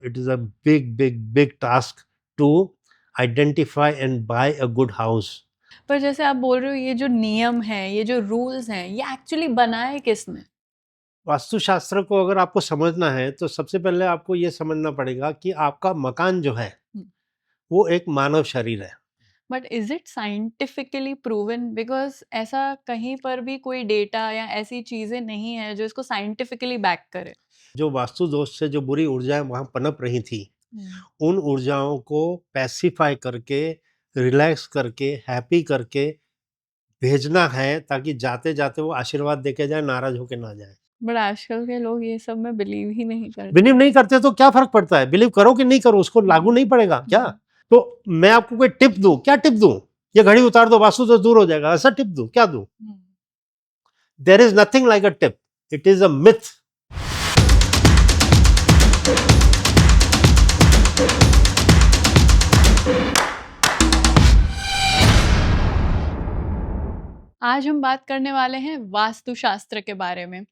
It is a big task to identify and buy a good house. पर जैसे आप बोल रहे हो ये जो नियम है, ये जो रूल्स हैं, ये एक्चुअली बनाए किसने? वास्तुशास्त्र को अगर आपको समझना है तो सबसे पहले आपको ये समझना पड़ेगा कि आपका मकान जो है वो एक मानव शरीर है। But is it scientifically proven? Because ऐसा कहीं पर भी कोई डेटा या ऐसी चीजें नहीं है जो इसको साइंटिफिकली बैक करे। जो वास्तु दोष से जो बुरी ऊर्जाएं वहां पनप रही थी, उन ऊर्जाओं को पैसिफाई करके, रिलैक्स करके, हैप्पी करके भेजना है, ताकि जाते जाते वो आशीर्वाद देके जाए, नाराज होके ना जाए। बट आजकल के लोग ये सब में बिलीव ही नहीं करते। बिलीव नहीं करते तो क्या फर्क पड़ता है? बिलीव करो कि नहीं करो, उसको लागू नहीं पड़ेगा क्या? तो मैं आपको कोई टिप दूं? क्या टिप दूं? ये घड़ी उतार दो, वास्तु तो दूर हो जाएगा, ऐसा टिप दूं? क्या दूं? There is nothing like a tip, it is a myth. आज हम बात करने वाले हैं वास्तुशास्त्र के बारे में।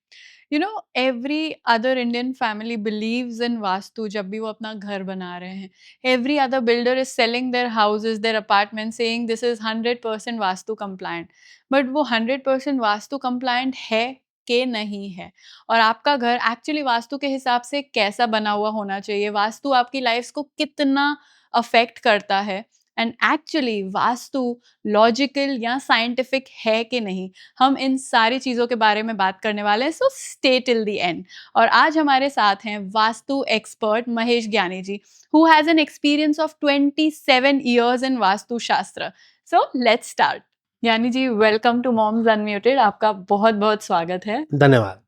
You know, every other Indian family believes in vastu जब भी वो अपना घर बना रहे हैं। Every other builder is selling their houses, their apartment, saying this is 100% vastu compliant. But वो 100% वास्तु कंप्लायंट है कि नहीं है? और आपका घर एक्चुअली वास्तु के हिसाब से कैसा बना हुआ होना चाहिए? वास्तु आपकी लाइफ को कितना अफेक्ट करता है? एंड एक्चुअली वास्तु लॉजिकल या साइंटिफिक है कि नहीं? हम इन सारी चीज़ों के बारे में बात करने वाले हैं, so stay till the end. और आज हमारे साथ हैं Vastu expert Mahesh Gyani ji, who has an experience of 27 years in Vastu Shastra. So let's start. Gyani ji, welcome to Moms Unmuted. आपका बहुत बहुत स्वागत है। धन्यवाद।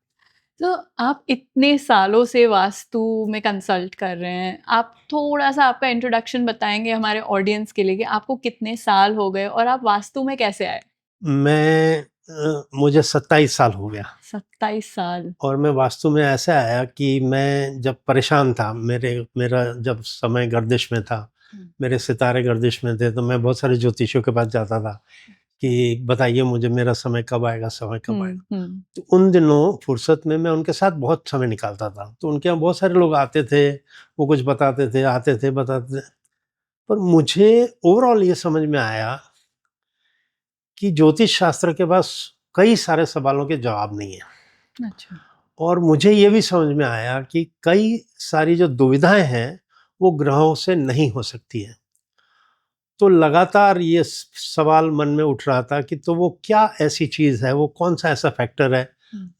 तो आप इतने सालों से वास्तु में कंसल्ट कर रहे हैं, आप थोड़ा-सा आपका इंट्रोडक्शन बताएँगे हमारे ऑडियंस के लिए कि आपको कितने साल हो गए और आप वास्तु में कैसे आए? मुझे 27 साल हो गया 27 साल। और मैं वास्तु में ऐसे आया कि मैं जब परेशान था, मेरा जब समय गर्दिश में था, मेरे सितारे गर्दिश में थे, तो मैं बहुत सारे ज्योतिषियों के पास जाता था कि बताइए मुझे मेरा समय कब आएगा, समय कब आएगा। तो उन दिनों फुर्सत में मैं उनके साथ बहुत समय निकालता था। तो उनके यहाँ बहुत सारे लोग आते थे, वो कुछ बताते थे, आते थे, बताते थे। पर मुझे ओवरऑल ये समझ में आया कि ज्योतिष शास्त्र के पास कई सारे सवालों के जवाब नहीं है। अच्छा। और मुझे ये भी समझ में आया कि कई सारी जो दुविधाएं हैं वो ग्रहों से नहीं हो सकती है। तो लगातार ये सवाल मन में उठ रहा था कि तो वो क्या ऐसी चीज़ है, वो कौन सा ऐसा फैक्टर है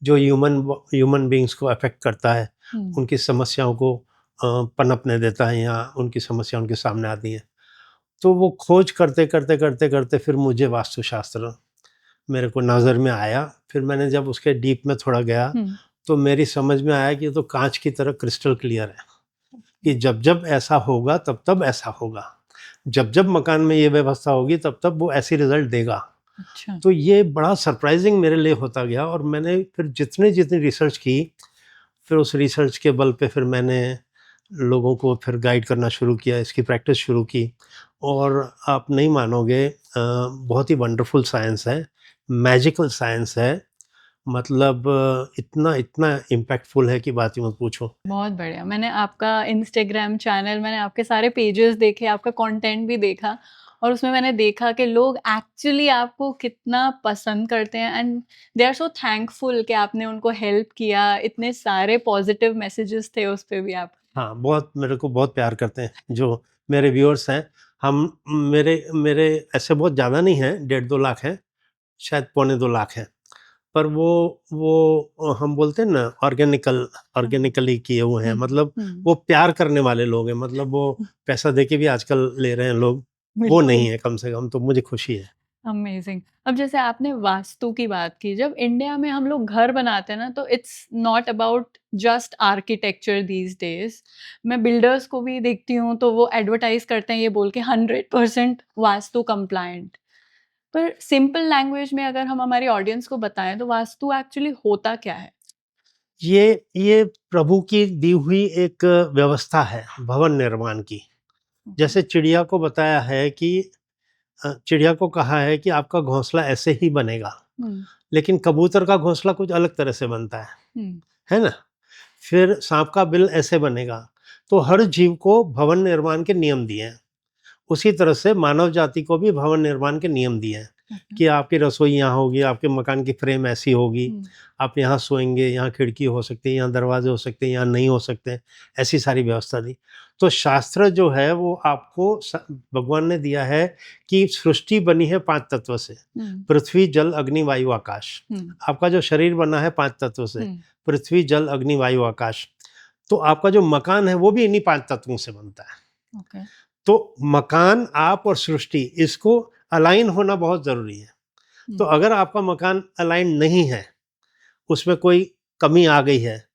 जो ह्यूमन बींग्स को अफेक्ट करता है, उनकी समस्याओं को पनपने देता है या उनकी समस्या उनके सामने आती है। तो वो खोज करते करते करते करते फिर मुझे वास्तुशास्त्र मेरे को नज़र में आया। फिर मैंने जब उसके डीप में थोड़ा गया तो मेरी समझ में आया कि ये तो कांच की तरह क्रिस्टल क्लियर है कि जब जब ऐसा होगा तब तब ऐसा होगा, जब जब मकान में ये व्यवस्था होगी तब तब वो ऐसी रिजल्ट देगा। अच्छा। तो ये बड़ा सरप्राइजिंग मेरे लिए होता गया और मैंने फिर जितनी रिसर्च की, फिर उस रिसर्च के बल पे फिर मैंने लोगों को फिर गाइड करना शुरू किया, इसकी प्रैक्टिस शुरू की। और आप नहीं मानोगे, बहुत ही वंडरफुल साइंस है, मैजिकल साइंस है। मतलब इतना इतना इम्पैक्टफुल है कि बात ही मत पूछो। बहुत बढ़िया। मैंने आपका इंस्टाग्राम चैनल, मैंने आपके सारे पेजेस देखे, आपका कंटेंट भी देखा और उसमें मैंने देखा कि लोग एक्चुअली आपको कितना पसंद करते हैं and they are so thankful कि आपने उनको हेल्प किया। इतने सारे पॉजिटिव मैसेजेस थे उस पे भी आप। हाँ, बहुत मेरे को बहुत प्यार करते हैं जो मेरे व्यूअर्स हैं। हम मेरे मेरे ऐसे बहुत ज़्यादा नहीं हैं, 1.5-2 लाख हैं, शायद पौने 2 लाख हैं। पर वो हम बोलते हैं ना, ऑर्गेनिकली किए हुए हैं। मतलब वो प्यार करने वाले लोग हैं। मतलब वो पैसा देके भी आजकल ले रहे हैं लोग, वो नहीं है कम से कम, तो मुझे खुशी है। अमेजिंग। अब जैसे आपने वास्तु की बात की, जब इंडिया में हम लोग घर बनाते हैं ना तो it's not about just architecture these days. मैं बिल्डर्स को भी देखती हूँ तो वो एडवर्टाइज करते हैं ये बोल के 100% वास्तु कंप्लायंट। पर सिंपल लैंग्वेज में अगर हम हमारी ऑडियंस को बताएं तो वास्तु एक्चुअली होता क्या है? ये प्रभु की दी हुई एक व्यवस्था है भवन निर्माण की। जैसे चिड़िया को बताया है कि चिड़िया को कहा है कि आपका घोंसला ऐसे ही बनेगा, लेकिन कबूतर का घोंसला कुछ अलग तरह से बनता है ना? फिर सांप का बिल ऐसे बनेगा। तो हर जीव को भवन निर्माण के नियम दिए हैं, उसी तरह से मानव जाति को भी भवन निर्माण के नियम दिए हैं कि आपकी रसोई यहाँ होगी, आपके मकान की फ्रेम ऐसी होगी, आप यहाँ सोएंगे, यहाँ खिड़की हो सकती है, यहाँ दरवाजे हो सकते हैं, यहाँ नहीं हो सकते हैं, ऐसी सारी व्यवस्था दी। तो शास्त्र जो है वो आपको भगवान ने दिया है कि सृष्टि बनी है 5 तत्व से, पृथ्वी जल अग्नि वायु आकाश। आपका जो शरीर बना है 5 तत्व से, पृथ्वी जल अग्नि वायु आकाश। तो आपका जो मकान है वो भी इन्हीं 5 तत्वों से बनता है। तो मकान, आप और सृष्टि, इसको अलाइन होना बहुत जरूरी है। तो अगर आपका मकान अलाइन नहीं है, उसमें कोई कमी आ गई है,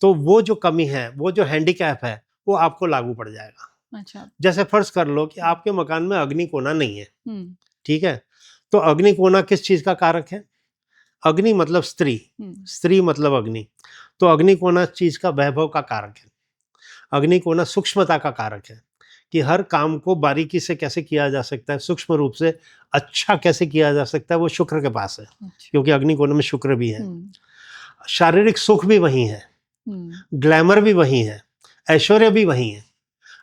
तो वो जो कमी है, वो जो हैंडीकैप है, वो आपको लागू पड़ जाएगा। अच्छा। जैसे फर्ज कर लो कि आपके मकान में अग्नि कोना नहीं है, ठीक है, तो अग्नि कोना किस चीज का कारक है? अग्नि मतलब स्त्री, स्त्री मतलब अग्नि। तो अग्नि कोना चीज का वैभव का कारक है, अग्नि कोना सूक्ष्मता का कारक है कि हर काम को बारीकी से कैसे किया जा सकता है, सूक्ष्म रूप से अच्छा कैसे किया जा सकता है, वो शुक्र के पास है। क्योंकि अग्नि कोण में शुक्र भी है। शारीरिक सुख भी वही है, ग्लैमर भी वही है, ऐश्वर्य भी वही है।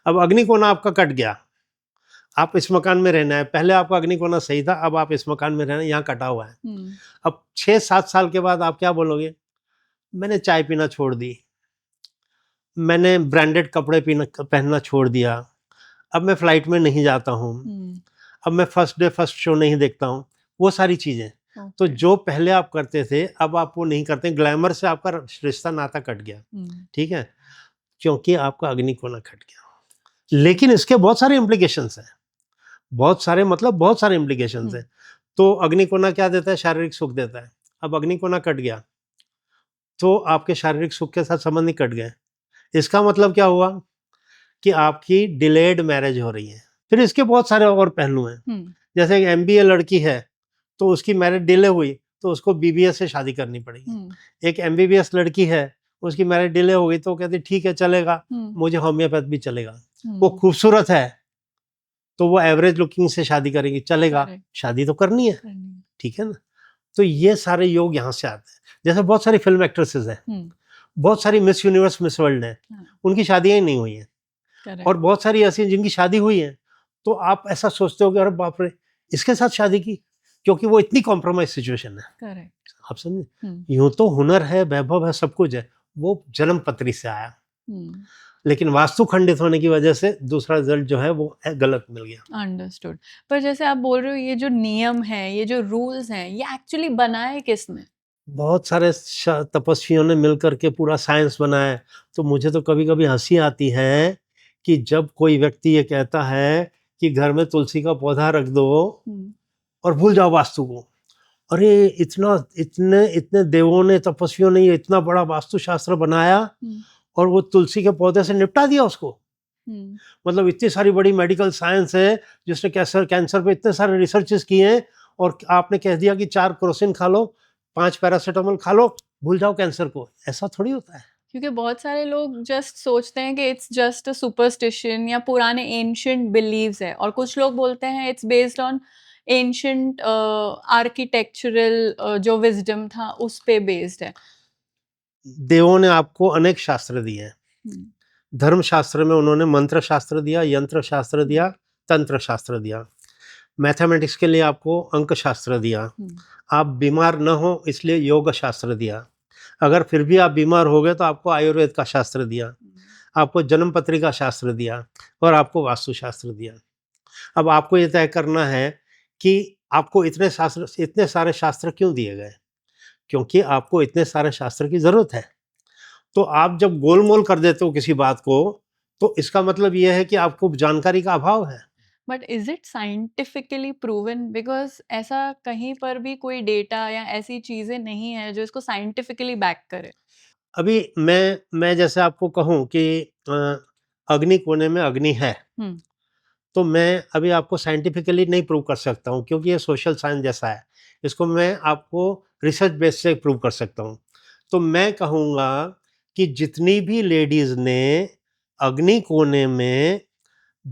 अब अग्नि कोना आपका कट गया, आप इस मकान में रहना है, पहले आपका अग्नि कोना सही था, अब आप इस मकान में रहना है, यहाँ कटा हुआ है। अब 6-7 साल के बाद आप क्या बोलोगे? मैंने चाय पीना छोड़ दी, मैंने ब्रांडेड कपड़े पहनना छोड़ दिया, अब मैं फ्लाइट में नहीं जाता हूँ, अब मैं फर्स्ट डे फर्स्ट शो नहीं देखता हूँ, वो सारी चीजें। तो जो पहले आप करते थे अब आप वो नहीं करते, ग्लैमर से आपका रिश्ता नाता कट गया, ठीक है, क्योंकि आपका अग्नि कोना कट गया। लेकिन इसके बहुत सारे इम्प्लीकेशंस हैं, बहुत सारे मतलब बहुत सारे इम्प्लीकेशंस हैं। तो अग्नि कोना क्या देता है? शारीरिक सुख देता है। अब अग्नि कोना कट गया तो आपके शारीरिक सुख के साथ संबंध ही कट गए। इसका मतलब क्या हुआ कि आपकी डिलेड मैरिज हो रही है। फिर इसके बहुत सारे और पहलू हैं, जैसे एक MBA लड़की है तो उसकी मैरिज डिले हुई तो उसको BBS से शादी करनी पड़ेगी। एक MBBS लड़की है, उसकी मैरिज डिले हो गई तो कहती ठीक है चलेगा, मुझे होम्योपैथ भी चलेगा। वो खूबसूरत है तो वो एवरेज लुकिंग से शादी करेगी, चलेगा, शादी तो करनी है, ठीक है ना। तो ये सारे योग यहाँ से आते हैं। जैसे बहुत सारी फिल्म एक्ट्रेसेस हैं, बहुत सारी मिस यूनिवर्स मिस वर्ल्ड हैं, उनकी शादियां ही नहीं हुई हैं, और बहुत सारी ऐसी जिनकी शादी हुई है तो आप ऐसा सोचते हो कि अरे बाप रे इसके साथ शादी की, क्योंकि वो इतनी कॉम्प्रोमाइज सिचुएशन है। आप समझे? यूं तो हुनर है, वैभव है, सब कुछ है, वो जन्म पत्री से आया, लेकिन वास्तु खंडित होने की वजह से दूसरा रिजल्ट जो है वो गलत मिल गया। अंडरस्टूड। पर जैसे आप बोल रहे हो ये जो नियम है, ये जो रूल्स हैं, ये एक्चुअली बनाए किसने? बहुत सारे तपस्वियों ने मिलकर के पूरा साइंस बनाया है। तो मुझे तो कभी कभी हंसी आती है कि जब कोई व्यक्ति ये कहता है कि घर में तुलसी का पौधा रख दो और भूल जाओ वास्तु को। अरे इतने देवों ने, तपस्वियों ने ये इतना बड़ा वास्तुशास्त्र बनाया और वो तुलसी के पौधे से निपटा दिया उसको। मतलब इतनी सारी बड़ी मेडिकल साइंस है जिसने कैंसर पे इतने सारे रिसर्चेस किए हैं, और आपने कह दिया कि 4 क्रोसिन खा लो, 5 पैरासीटामोल खा लो, भूल जाओ कैंसर को। ऐसा थोड़ी होता है। क्योंकि बहुत सारे लोग जस्ट सोचते हैं कि इट्स जस्ट अ सुपरस्टिशन या पुराने एंशिएंट बिलीव्स है, और कुछ लोग बोलते हैं it's based on ancient architectural जो विजडम था उस पे बेस्ड है। देवों ने आपको अनेक शास्त्र दिए हैं। धर्म शास्त्र में उन्होंने मंत्र शास्त्र दिया, यंत्र शास्त्र दिया, तंत्र शास्त्र दिया। मैथमेटिक्स के लिए आपको अंक शास्त्र दिया। आप बीमार न हो इसलिए योग शास्त्र दिया। अगर फिर भी आप बीमार हो गए तो आपको आयुर्वेद का शास्त्र दिया, आपको जन्म पत्रिका शास्त्र दिया, और आपको वास्तु शास्त्र दिया। अब आपको ये तय करना है कि आपको इतने सारे शास्त्र क्यों दिए गए, क्योंकि आपको इतने सारे शास्त्र की जरूरत है। तो आप जब गोलमोल कर देते हो किसी बात को, तो इसका मतलब यह है कि आपको जानकारी का अभाव है। But is it scientifically proven? Because ऐसा कहीं पर भी कोई डेटा या ऐसी चीजें नहीं है जो इसको साइंटिफिकली बैक करे। अभी मैं जैसे आपको कहूं कि अग्नि कोने में अग्नि है, तो मैं अभी आपको साइंटिफिकली नहीं प्रूव कर सकता हूं, क्योंकि ये सोशल साइंस जैसा है। इसको मैं आपको रिसर्च बेस से प्रूव कर सकता हूं। तो मैं कहूँगा कि जितनी भी लेडीज ने अग्नि कोने में,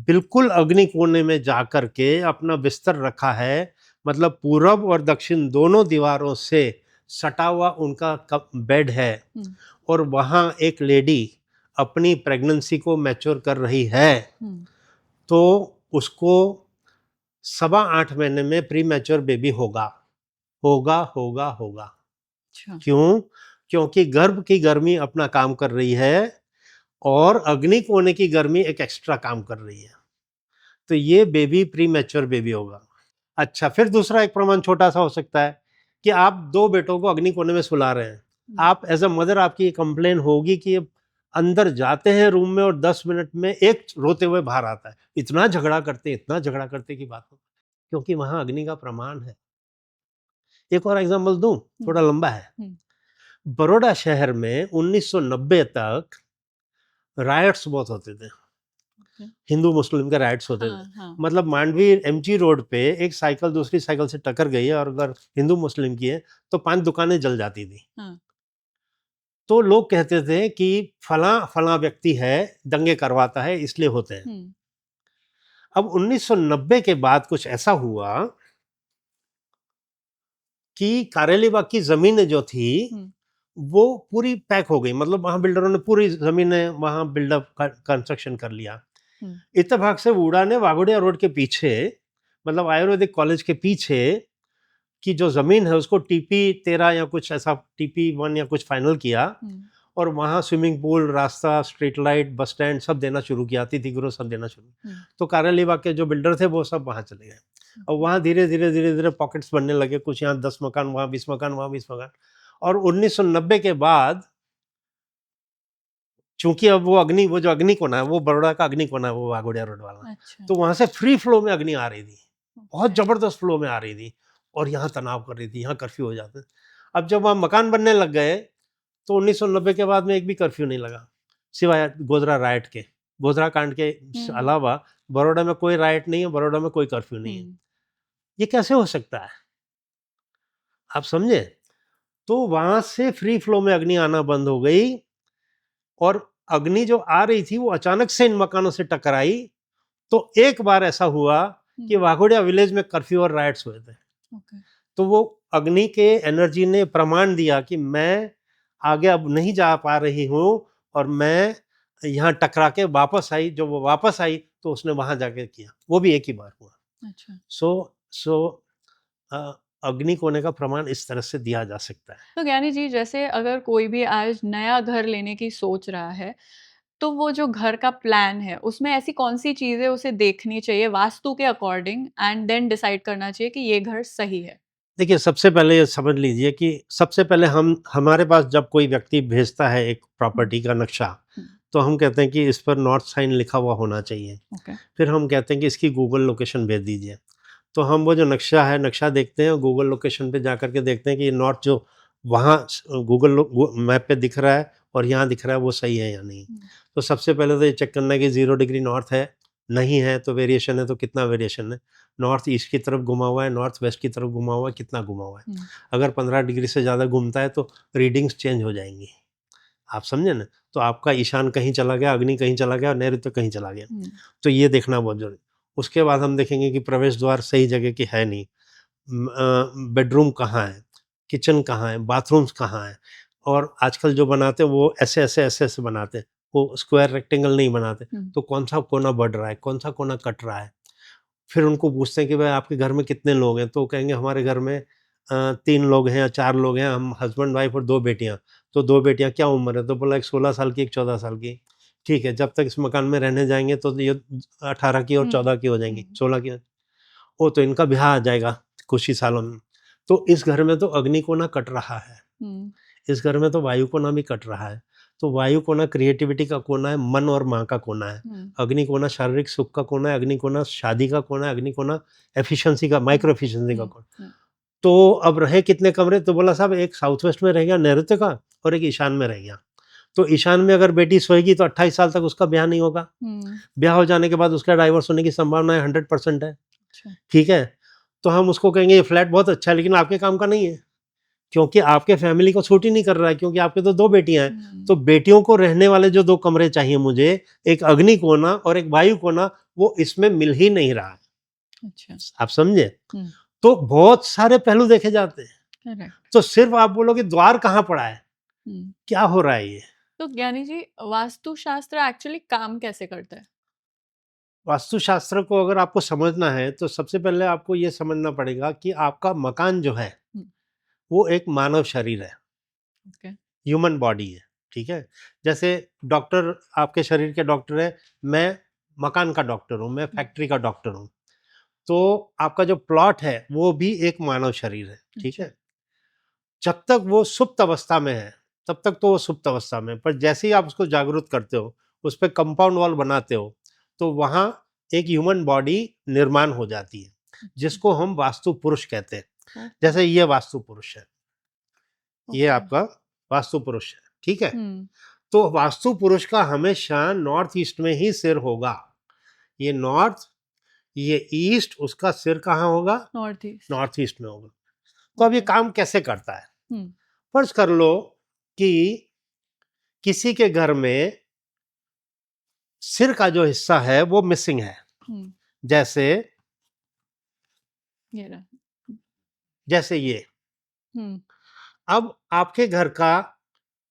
बिल्कुल अग्नि कोने में जाकर के अपना बिस्तर रखा है, मतलब पूरब और दक्षिण दोनों दीवारों से सटा हुआ उनका बेड है, और वहाँ एक लेडी अपनी प्रेगनेंसी को मैच्योर कर रही है हम्म, तो उसको 7.25 महीने में प्री मैच्योर बेबी होगा होगा होगा होगा। अच्छा क्यों? क्योंकि गर्भ की गर्मी अपना काम कर रही है और अग्नि कोने की गर्मी एक एक्स्ट्रा काम कर रही है, तो ये बेबी प्री मैच्योर बेबी होगा। अच्छा, फिर दूसरा एक प्रमाण छोटा सा हो सकता है कि आप दो बेटों को अग्नि कोने में सुला रहे हैं, आप एज अ मदर आपकी कंप्लेन होगी कि अंदर जाते हैं रूम में और 10 मिनट में एक रोते हुए बाहर आता है, इतना झगड़ा करते की बात हो, क्योंकि वहां अग्नि का प्रमाण है। एक और एग्जांपल दूं, थोड़ा लंबा है। हम्म। बड़ौदा शहर में 1990 तक रायट्स बहुत होते थे, हिंदू मुस्लिम के राइट्स होते थे। हाँ मतलब मांडवी एमजी रोड पे एक साइकिल दूसरी साइकिल से टक्कर गई है और अगर हिंदू मुस्लिम की है तो 5 दुकानें जल जाती थी। हाँ तो लोग कहते थे कि फला फला व्यक्ति है, दंगे करवाता है, इसलिए होते हैं। अब 1990 के बाद कुछ ऐसा हुआ कि कारेली बाग की जमीनें जो थी वो पूरी पैक हो गई, मतलब वहां बिल्डरों ने पूरी जमीनें वहां बिल्डअप कंस्ट्रक्शन कर लिया। इत्तेफाक से वुडा ने वाघोडिया रोड के पीछे, मतलब आयुर्वेदिक कॉलेज के पीछे की जो जमीन है उसको टीपी 13 या कुछ ऐसा, टीपी 1 या कुछ फाइनल किया और वहां स्विमिंग पूल, रास्ता, स्ट्रीट लाइट, बस स्टैंड सब देना शुरू किया, अतिथि गृह सब देना शुरू। तो कारेली बाग के जो बिल्डर थे वो सब वहां चले गए और वहां धीरे धीरे पॉकेट्स बनने लगे, कुछ यहाँ 10 मकान, वहां 20 मकान, वहां 20 मकान। और 1990 के बाद चूंकि अब वो जो अग्नि कोना है वो बड़ौदा का अग्नि कोना है, वो वाघोडिया रोड वाला। अच्छा तो वहां से फ्री फ्लो में अग्नि आ रही थी, बहुत जबरदस्त फ्लो में आ रही थी और यहाँ तनाव कर रही थी, यहाँ कर्फ्यू हो जाते। अब जब वहां मकान बनने लग गए तो 1990 के बाद में एक भी कर्फ्यू नहीं लगा, सिवाय गोधरा राइट के, गोधरा कांड के अलावा बड़ौदा में कोई राइट नहीं है, बड़ौदा में कोई कर्फ्यू नहीं है। ये कैसे हो सकता है, आप समझे? तो वहां से फ्री फ्लो में अग्नि आना बंद हो गई और अग्नि जो आ रही थी वो अचानक से इन मकानों से टकराई। तो एक बार ऐसा हुआ कि वाघोडिया विलेज में कर्फ्यू और राइट्स हुए थे। तो वो अग्नि के एनर्जी ने प्रमाण दिया कि मैं आगे अब नहीं जा पा रही हूँ और मैं यहाँ टकरा के वापस आई। जो वो वापस आई तो उसने वहां जाके किया, वो भी एक ही बार हुआ। अच्छा सो अग्नि कोने का प्रमाण इस तरह से दिया जा सकता है। तो ज्ञानी जी, जैसे अगर कोई भी आज नया घर लेने की सोच रहा है तो वो जो घर का प्लान है उसमें ऐसी कौन सी चीजें उसे देखनी चाहिए वास्तु के अकॉर्डिंग एंड देन डिसाइड करना चाहिए कि ये घर सही है? देखिए, सबसे पहले ये समझ लीजिए कि सबसे पहले हमारे पास जब कोई व्यक्ति भेजता है एक प्रॉपर्टी का नक्शा, तो हम कहते हैं कि इस पर नॉर्थ साइन लिखा हुआ होना चाहिए। फिर हम कहते हैं कि इसकी गूगल लोकेशन भेज दीजिए। तो हम वो जो नक्शा है, नक्शा देखते हैं और गूगल लोकेशन पे जा करके देखते हैं कि ये नॉर्थ जो वहाँ गूगल मैप पे दिख रहा है और यहाँ दिख रहा है वो सही है या नहीं। तो सबसे पहले तो ये चेक करना है कि 0 डिग्री नॉर्थ है, नहीं है तो वेरिएशन है तो कितना वेरिएशन है, नॉर्थ ईस्ट की तरफ घुमा हुआ है, नॉर्थ वेस्ट की तरफ घुमा हुआ है, कितना घुमा हुआ है। अगर 15 डिग्री से ज़्यादा घूमता है तो रीडिंग्स चेंज हो जाएंगी, आप समझे ना? तो आपका ईशान कहीं चला गया, अग्नि कहीं चला गया और नैऋत्य कहीं चला गया। तो ये देखना बहुत जरूरी। उसके बाद हम देखेंगे कि प्रवेश द्वार सही जगह की है नहीं, बेडरूम कहाँ है, किचन कहाँ है, बाथरूम्स कहाँ है। और आजकल जो बनाते हैं वो ऐसे बनाते हैं, वो स्क्वायर रेक्टेंगल नहीं बनाते। तो कौन सा कोना बढ़ रहा है, कौन सा कोना कट रहा है। फिर उनको पूछते हैं कि भाई आपके घर में कितने लोग हैं, तो कहेंगे हमारे घर में 3 लोग हैं या 4 लोग हैं, हम हस्बैंड वाइफ और 2 बेटियां। तो 2 बेटियां क्या उम्र है, तो बोला एक 16 साल की, एक 14 साल की। ठीक है, जब तक इस मकान में रहने जाएंगे तो ये 18 की और 14 की हो जाएंगी, 16 की। ओ तो इनका ब्याह आ जाएगा कुछ ही सालों में। तो इस घर में तो अग्नि कोना कट रहा है, इस घर में तो वायु कोना भी कट रहा है। तो वायु कोना क्रिएटिविटी का कोना है, मन और माँ का कोना है। अग्नि कोना शारीरिक सुख का कोना है, अग्नि कोना शादी का कोना है, अग्नि कोना एफिशिएंसी का, माइक्रो एफिशिएंसी का कोना। तो अब रहे कितने कमरे, तो बोला साहब एक साउथ वेस्ट में रह गया नैऋत्य का और एक ईशान में रह गया। तो ईशान में अगर बेटी सोएगी तो 28 साल तक उसका ब्याह नहीं होगा। ब्याह हो जाने के बाद उसका डाइवोर्स होने की संभावना 100% है। ठीक है, तो हम उसको कहेंगे ये फ्लैट बहुत अच्छा है लेकिन आपके काम का नहीं है, क्योंकि आपके फैमिली को सूट ही नहीं कर रहा है, क्योंकि आपके तो 2 बेटियां हैं। तो बेटियों को रहने वाले जो 2 कमरे चाहिए मुझे, एक अग्नि कोना और एक वायु कोना, वो इसमें मिल ही नहीं रहा है। अच्छा। आप समझे? तो बहुत सारे पहलू देखे जाते हैं। तो सिर्फ आप बोलोगे द्वार कहाँ पड़ा है, क्या हो रहा है ये? तो ज्ञानी जी, वास्तुशास्त्र एक्चुअली काम कैसे करता है? वास्तुशास्त्र को अगर आपको समझना है तो सबसे पहले आपको ये समझना पड़ेगा कि आपका मकान जो है हुँ, वो एक मानव शरीर है, ओके। ह्यूमन बॉडी है, ठीक है? जैसे डॉक्टर आपके शरीर के डॉक्टर हैं, मैं मकान का डॉक्टर हूँ, मैं फैक्ट्री का डॉक्टर हूँ। तो आपका जो प्लॉट है वो भी एक मानव शरीर है, ठीक अच्छा। है? जब तक वो सुप्त अवस्था में है, तब तक तो वो सुप्त अवस्था में है, पर जैसे ही आप उसको जागृत करते हो, उस पे कंपाउंड वॉल बनाते हो, तो वहाँ एक ह्यूमन बॉडी निर्माण हो जाती है, अच्छा, जिसको हम वास्तु पुरुष कहते हैं। ओके, जैसे ये वास्तु पुरुष है, ये ओके। आपका वास्तु पुरुष है, ठीक है? हुँ, तो वास्तु पुरुष का हमेशा नॉर्थ ईस्ट में ही सिर होगा। ये नॉर्थ, ये ईस्ट, उसका सिर कहाँ होगा? नॉर्थ ईस्ट, नॉर्थ ईस्ट में होगा। तो अब ये ओके। काम कैसे करता है? हुँ, फर्ज कर लो कि किसी के घर में सिर का जो हिस्सा है वो मिसिंग है। हुँ, जैसे ये रहा। जैसे ये। हुँ, अब आपके घर का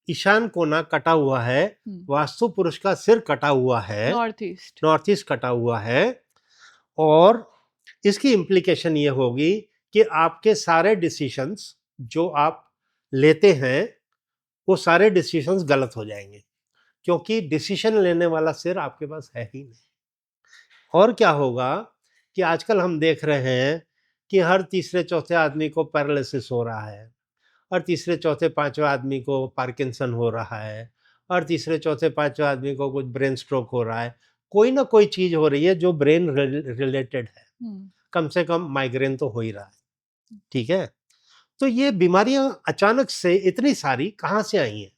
ईशान कोना कटा हुआ है, हुँ, वास्तु पुरुष का सिर कटा हुआ है, नॉर्थ ईस्ट। नॉर्थ ईस्ट कटा हुआ है, और इसकी इम्प्लीकेशन ये होगी कि आपके सारे डिसीशंस जो आप लेते हैं वो सारे डिसीशंस गलत हो जाएंगे, क्योंकि डिसीजन लेने वाला सिर आपके पास है ही नहीं। और क्या होगा कि आजकल हम देख रहे हैं कि हर तीसरे चौथे आदमी को पैरालिसिस हो रहा है, हर तीसरे चौथे पांचवें आदमी को पार्किंसन हो रहा है, हर तीसरे चौथे पांचवें आदमी को कुछ ब्रेन स्ट्रोक हो रहा है। कोई ना कोई चीज हो रही है जो ब्रेन रिलेटेड है। हुँ, कम से कम माइग्रेन तो हो ही रहा है, ठीक है? तो ये बीमारियां अचानक से इतनी सारी कहाँ से आई हैं?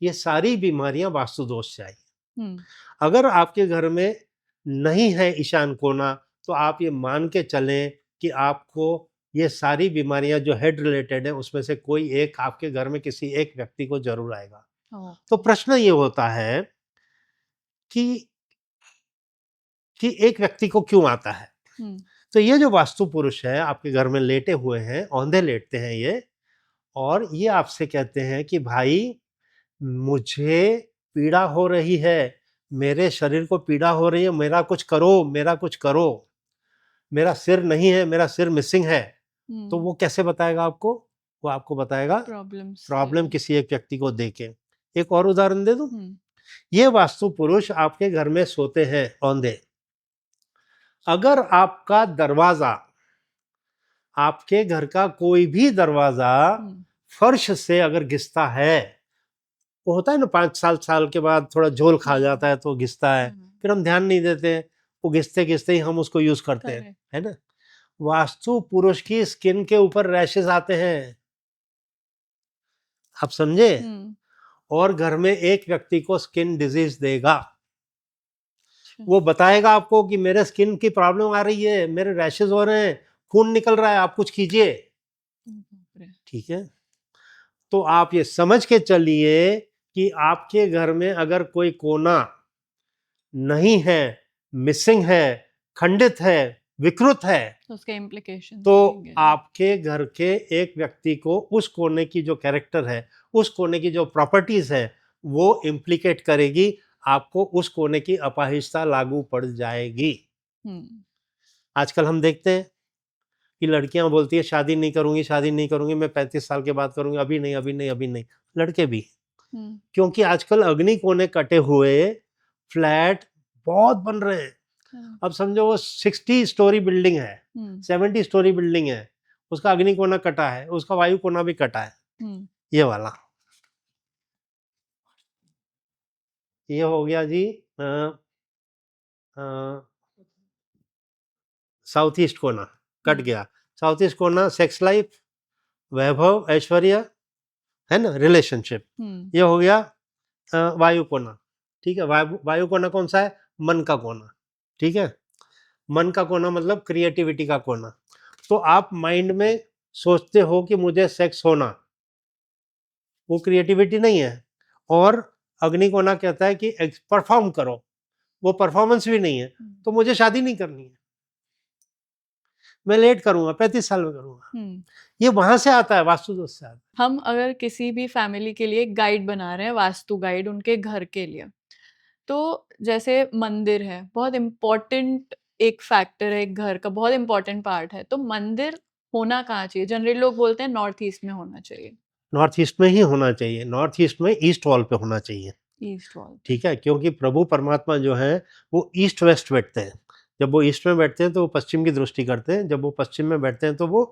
ये सारी बीमारियां वास्तु दोष से आई हैं। हुँ, अगर आपके घर में नहीं है ईशान कोना, तो आप ये मान के चलें कि आपको ये सारी बीमारियां जो हेड रिलेटेड है उसमें से कोई एक आपके घर में किसी एक व्यक्ति को जरूर आएगा। तो ओके। प्रश्न ये होता है कि एक व्यक्ति को क्यों आता है? हुँ, तो ये जो वास्तु पुरुष है आपके घर में लेटे हुए हैं, औंधे लेटते हैं ये, और ये आपसे कहते हैं कि भाई मुझे पीड़ा हो रही है, मेरे शरीर को पीड़ा हो रही है, मेरा कुछ करो, मेरा कुछ करो, मेरा सिर नहीं है, मेरा सिर मिसिंग है। तो हुँ, वो कैसे बताएगा आपको? वो आपको बताएगा प्रॉब्लम्स प्रॉब्लम देगा। किसी एक व्यक्ति को देके। एक और उदाहरण दे दूं? हुँ, ये वास्तु पुरुष आपके घर में सोते हैं औंधे। अगर आपका दरवाजा, आपके घर का कोई भी दरवाजा हुँ, फर्श से अगर घिसता है, वो होता है ना 5 साल साल के बाद थोड़ा झोल खा हुँ, जाता है तो घिसता है, हुँ, फिर हम ध्यान नहीं देते, वो घिसते घिसते ही हम उसको यूज करते हैं, करेक्ट। है ना? वास्तु पुरुष की स्किन के ऊपर रैशेस आते हैं, आप समझे? हुँ, और घर में एक व्यक्ति को स्किन डिजीज देगा, अच्छा। वो बताएगा आपको कि मेरे स्किन की प्रॉब्लम आ रही है, मेरे रैशेस हो रहे हैं, खून निकल रहा है, आप कुछ कीजिए, बाप रे! ठीक है? तो आप ये समझ के चलिए कि आपके घर में अगर कोई कोना नहीं है, मिसिंग है, खंडित है, विकृत है, तो उसके इम्प्लीकेशंस तो रहेंगे। आपके घर के एक व्यक्ति को उस कोने की जो कैरेक्टर है, उस कोने की जो प्रॉपर्टीज है, वो इम्प्लीकेट करेगी, आपको उस कोने की अपाहिजता लागू पड़ जाएगी। हुँ, आजकल हम देखते हैं कि लड़कियां बोलती है शादी नहीं करूंगी, शादी नहीं करूंगी, मैं 35 साल के बाद करूंगी, अभी नहीं, अभी नहीं, अभी नहीं। लड़के भी, हुँ, क्योंकि आजकल अग्नि कोने कटे हुए फ्लैट बहुत बन रहे हैं। करेक्ट। अब समझो वो 60 स्टोरी बिल्डिंग है, हुँ, 70 स्टोरी बिल्डिंग है, उसका अग्नि कोना कटा है, उसका वायु कोना भी कटा है, हुँ, ये वाला। ये हो गया जी साउथ ईस्ट कोना कट हुँ, गया। साउथ ईस्ट कोना सेक्स लाइफ, वैभव, ऐश्वर्य, है ना, रिलेशनशिप। हुँ, ये हो गया वायु कोना, ठीक है? वायु कोना कौन सा है? मन का कोना, ठीक है? मन का कोना मतलब क्रिएटिविटी का कोना। तो आप माइंड में सोचते हो कि मुझे सेक्स होना, वो क्रिएटिविटी नहीं है। और अग्नि कोना कहता है कि परफॉर्म करो, वो परफॉर्मेंस भी नहीं है, हुँ, तो मुझे शादी नहीं करनी है। मैं लेट करूंगा, 35 साल में करूंगा। हम्म। ये वहां से आता है, वास्तु दोष से आता है। हम अगर किसी भी फैमिली के लिए गाइड बना रहे हैं, वास्तु गाइड उनके घर के लिए, तो जैसे मंदिर है बहुत इम्पोर्टेंट, एक फैक्टर है, एक घर का बहुत इम्पोर्टेंट पार्ट है, तो मंदिर होना कहाँ चाहिए? जनरली लोग बोलते हैं नॉर्थ ईस्ट में होना चाहिए। नॉर्थ ईस्ट में ही होना चाहिए, नॉर्थ ईस्ट में ईस्ट वॉल पे होना चाहिए। East wall. ठीक है, क्योंकि प्रभु परमात्मा जो है वो ईस्ट वेस्ट बैठते हैं। जब वो ईस्ट में बैठते हैं तो वो पश्चिम की दृष्टि करते हैं, जब वो पश्चिम में बैठते हैं तो वो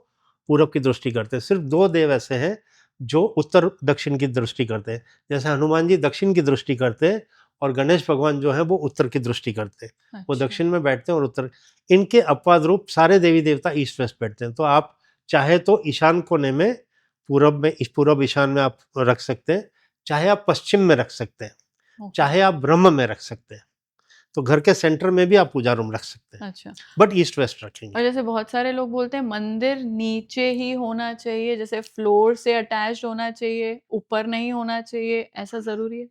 पूरब की दृष्टि करते हैं। सिर्फ 2 देव ऐसे हैं जो उत्तर दक्षिण की दृष्टि करते हैं। जैसे हनुमान जी दक्षिण की दृष्टि करते हैं और गणेश भगवान जो है वो उत्तर की दृष्टि करते हैं। वो अच्छा। दक्षिण में बैठते हैं और उत्तर। इनके अपवाद रूप सारे देवी देवता ईस्ट वेस्ट बैठते हैं। तो आप चाहे तो ईशान कोने में, पूरब ईशान में आप रख सकते हैं, चाहे आप पश्चिम में रख सकते हैं, ओके। चाहे आप ब्रह्म में रख सकते हैं। तो घर के सेंटर में भी आप पूजा रूम रख सकते हैं, अच्छा। बट ईस्ट वेस्ट रखेंगे। और जैसे बहुत सारे लोग बोलते हैं मंदिर नीचे ही होना चाहिए, जैसे फ्लोर से अटैच्ड होना चाहिए, ऊपर नहीं होना चाहिए, ऐसा जरूरी है?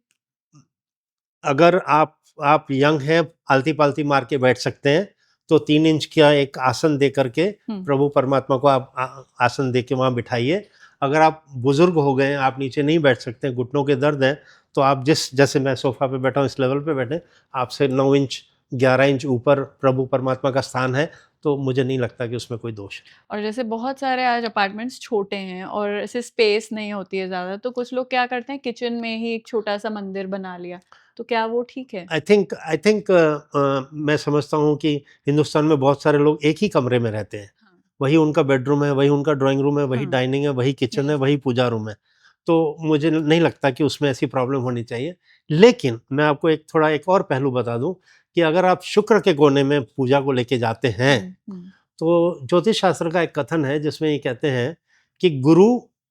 अगर आप यंग हैं, आलती पालती मार के बैठ सकते हैं, तो 3 इंच का एक आसन दे करके हम्म। प्रभु परमात्मा को आप आसन दे के वहाँ बिठाइए। अगर आप बुजुर्ग हो गए हैं, आप नीचे नहीं बैठ सकते हैं, घुटनों के दर्द है, तो आप जैसे मैं सोफा पे बैठा हूँ इस लेवल पे बैठे, आपसे 9 इंच 11 इंच ऊपर प्रभु परमात्मा का स्थान है, तो मुझे नहीं लगता कि उसमें कोई दोष है। और जैसे बहुत सारे आज अपार्टमेंट्स छोटे हैं और ऐसे स्पेस नहीं होती है ज़्यादा, तो कुछ लोग क्या करते हैं किचन में ही एक छोटा सा मंदिर बना लिया, तो क्या वो ठीक है? आई थिंक मैं समझता हूँ कि हिंदुस्तान में बहुत सारे लोग एक ही कमरे में रहते हैं। हाँ। वही उनका बेडरूम है, वही उनका ड्राइंग रूम है, वही हाँ। डाइनिंग है, वही किचन है, यस। वही पूजा रूम है। तो मुझे नहीं लगता कि उसमें ऐसी प्रॉब्लम होनी चाहिए। लेकिन मैं आपको एक और पहलू बता दूं कि अगर आप शुक्र के कोने में पूजा को लेके जाते हैं, तो ज्योतिष शास्त्र का एक कथन है जिसमें ये कहते हैं कि गुरु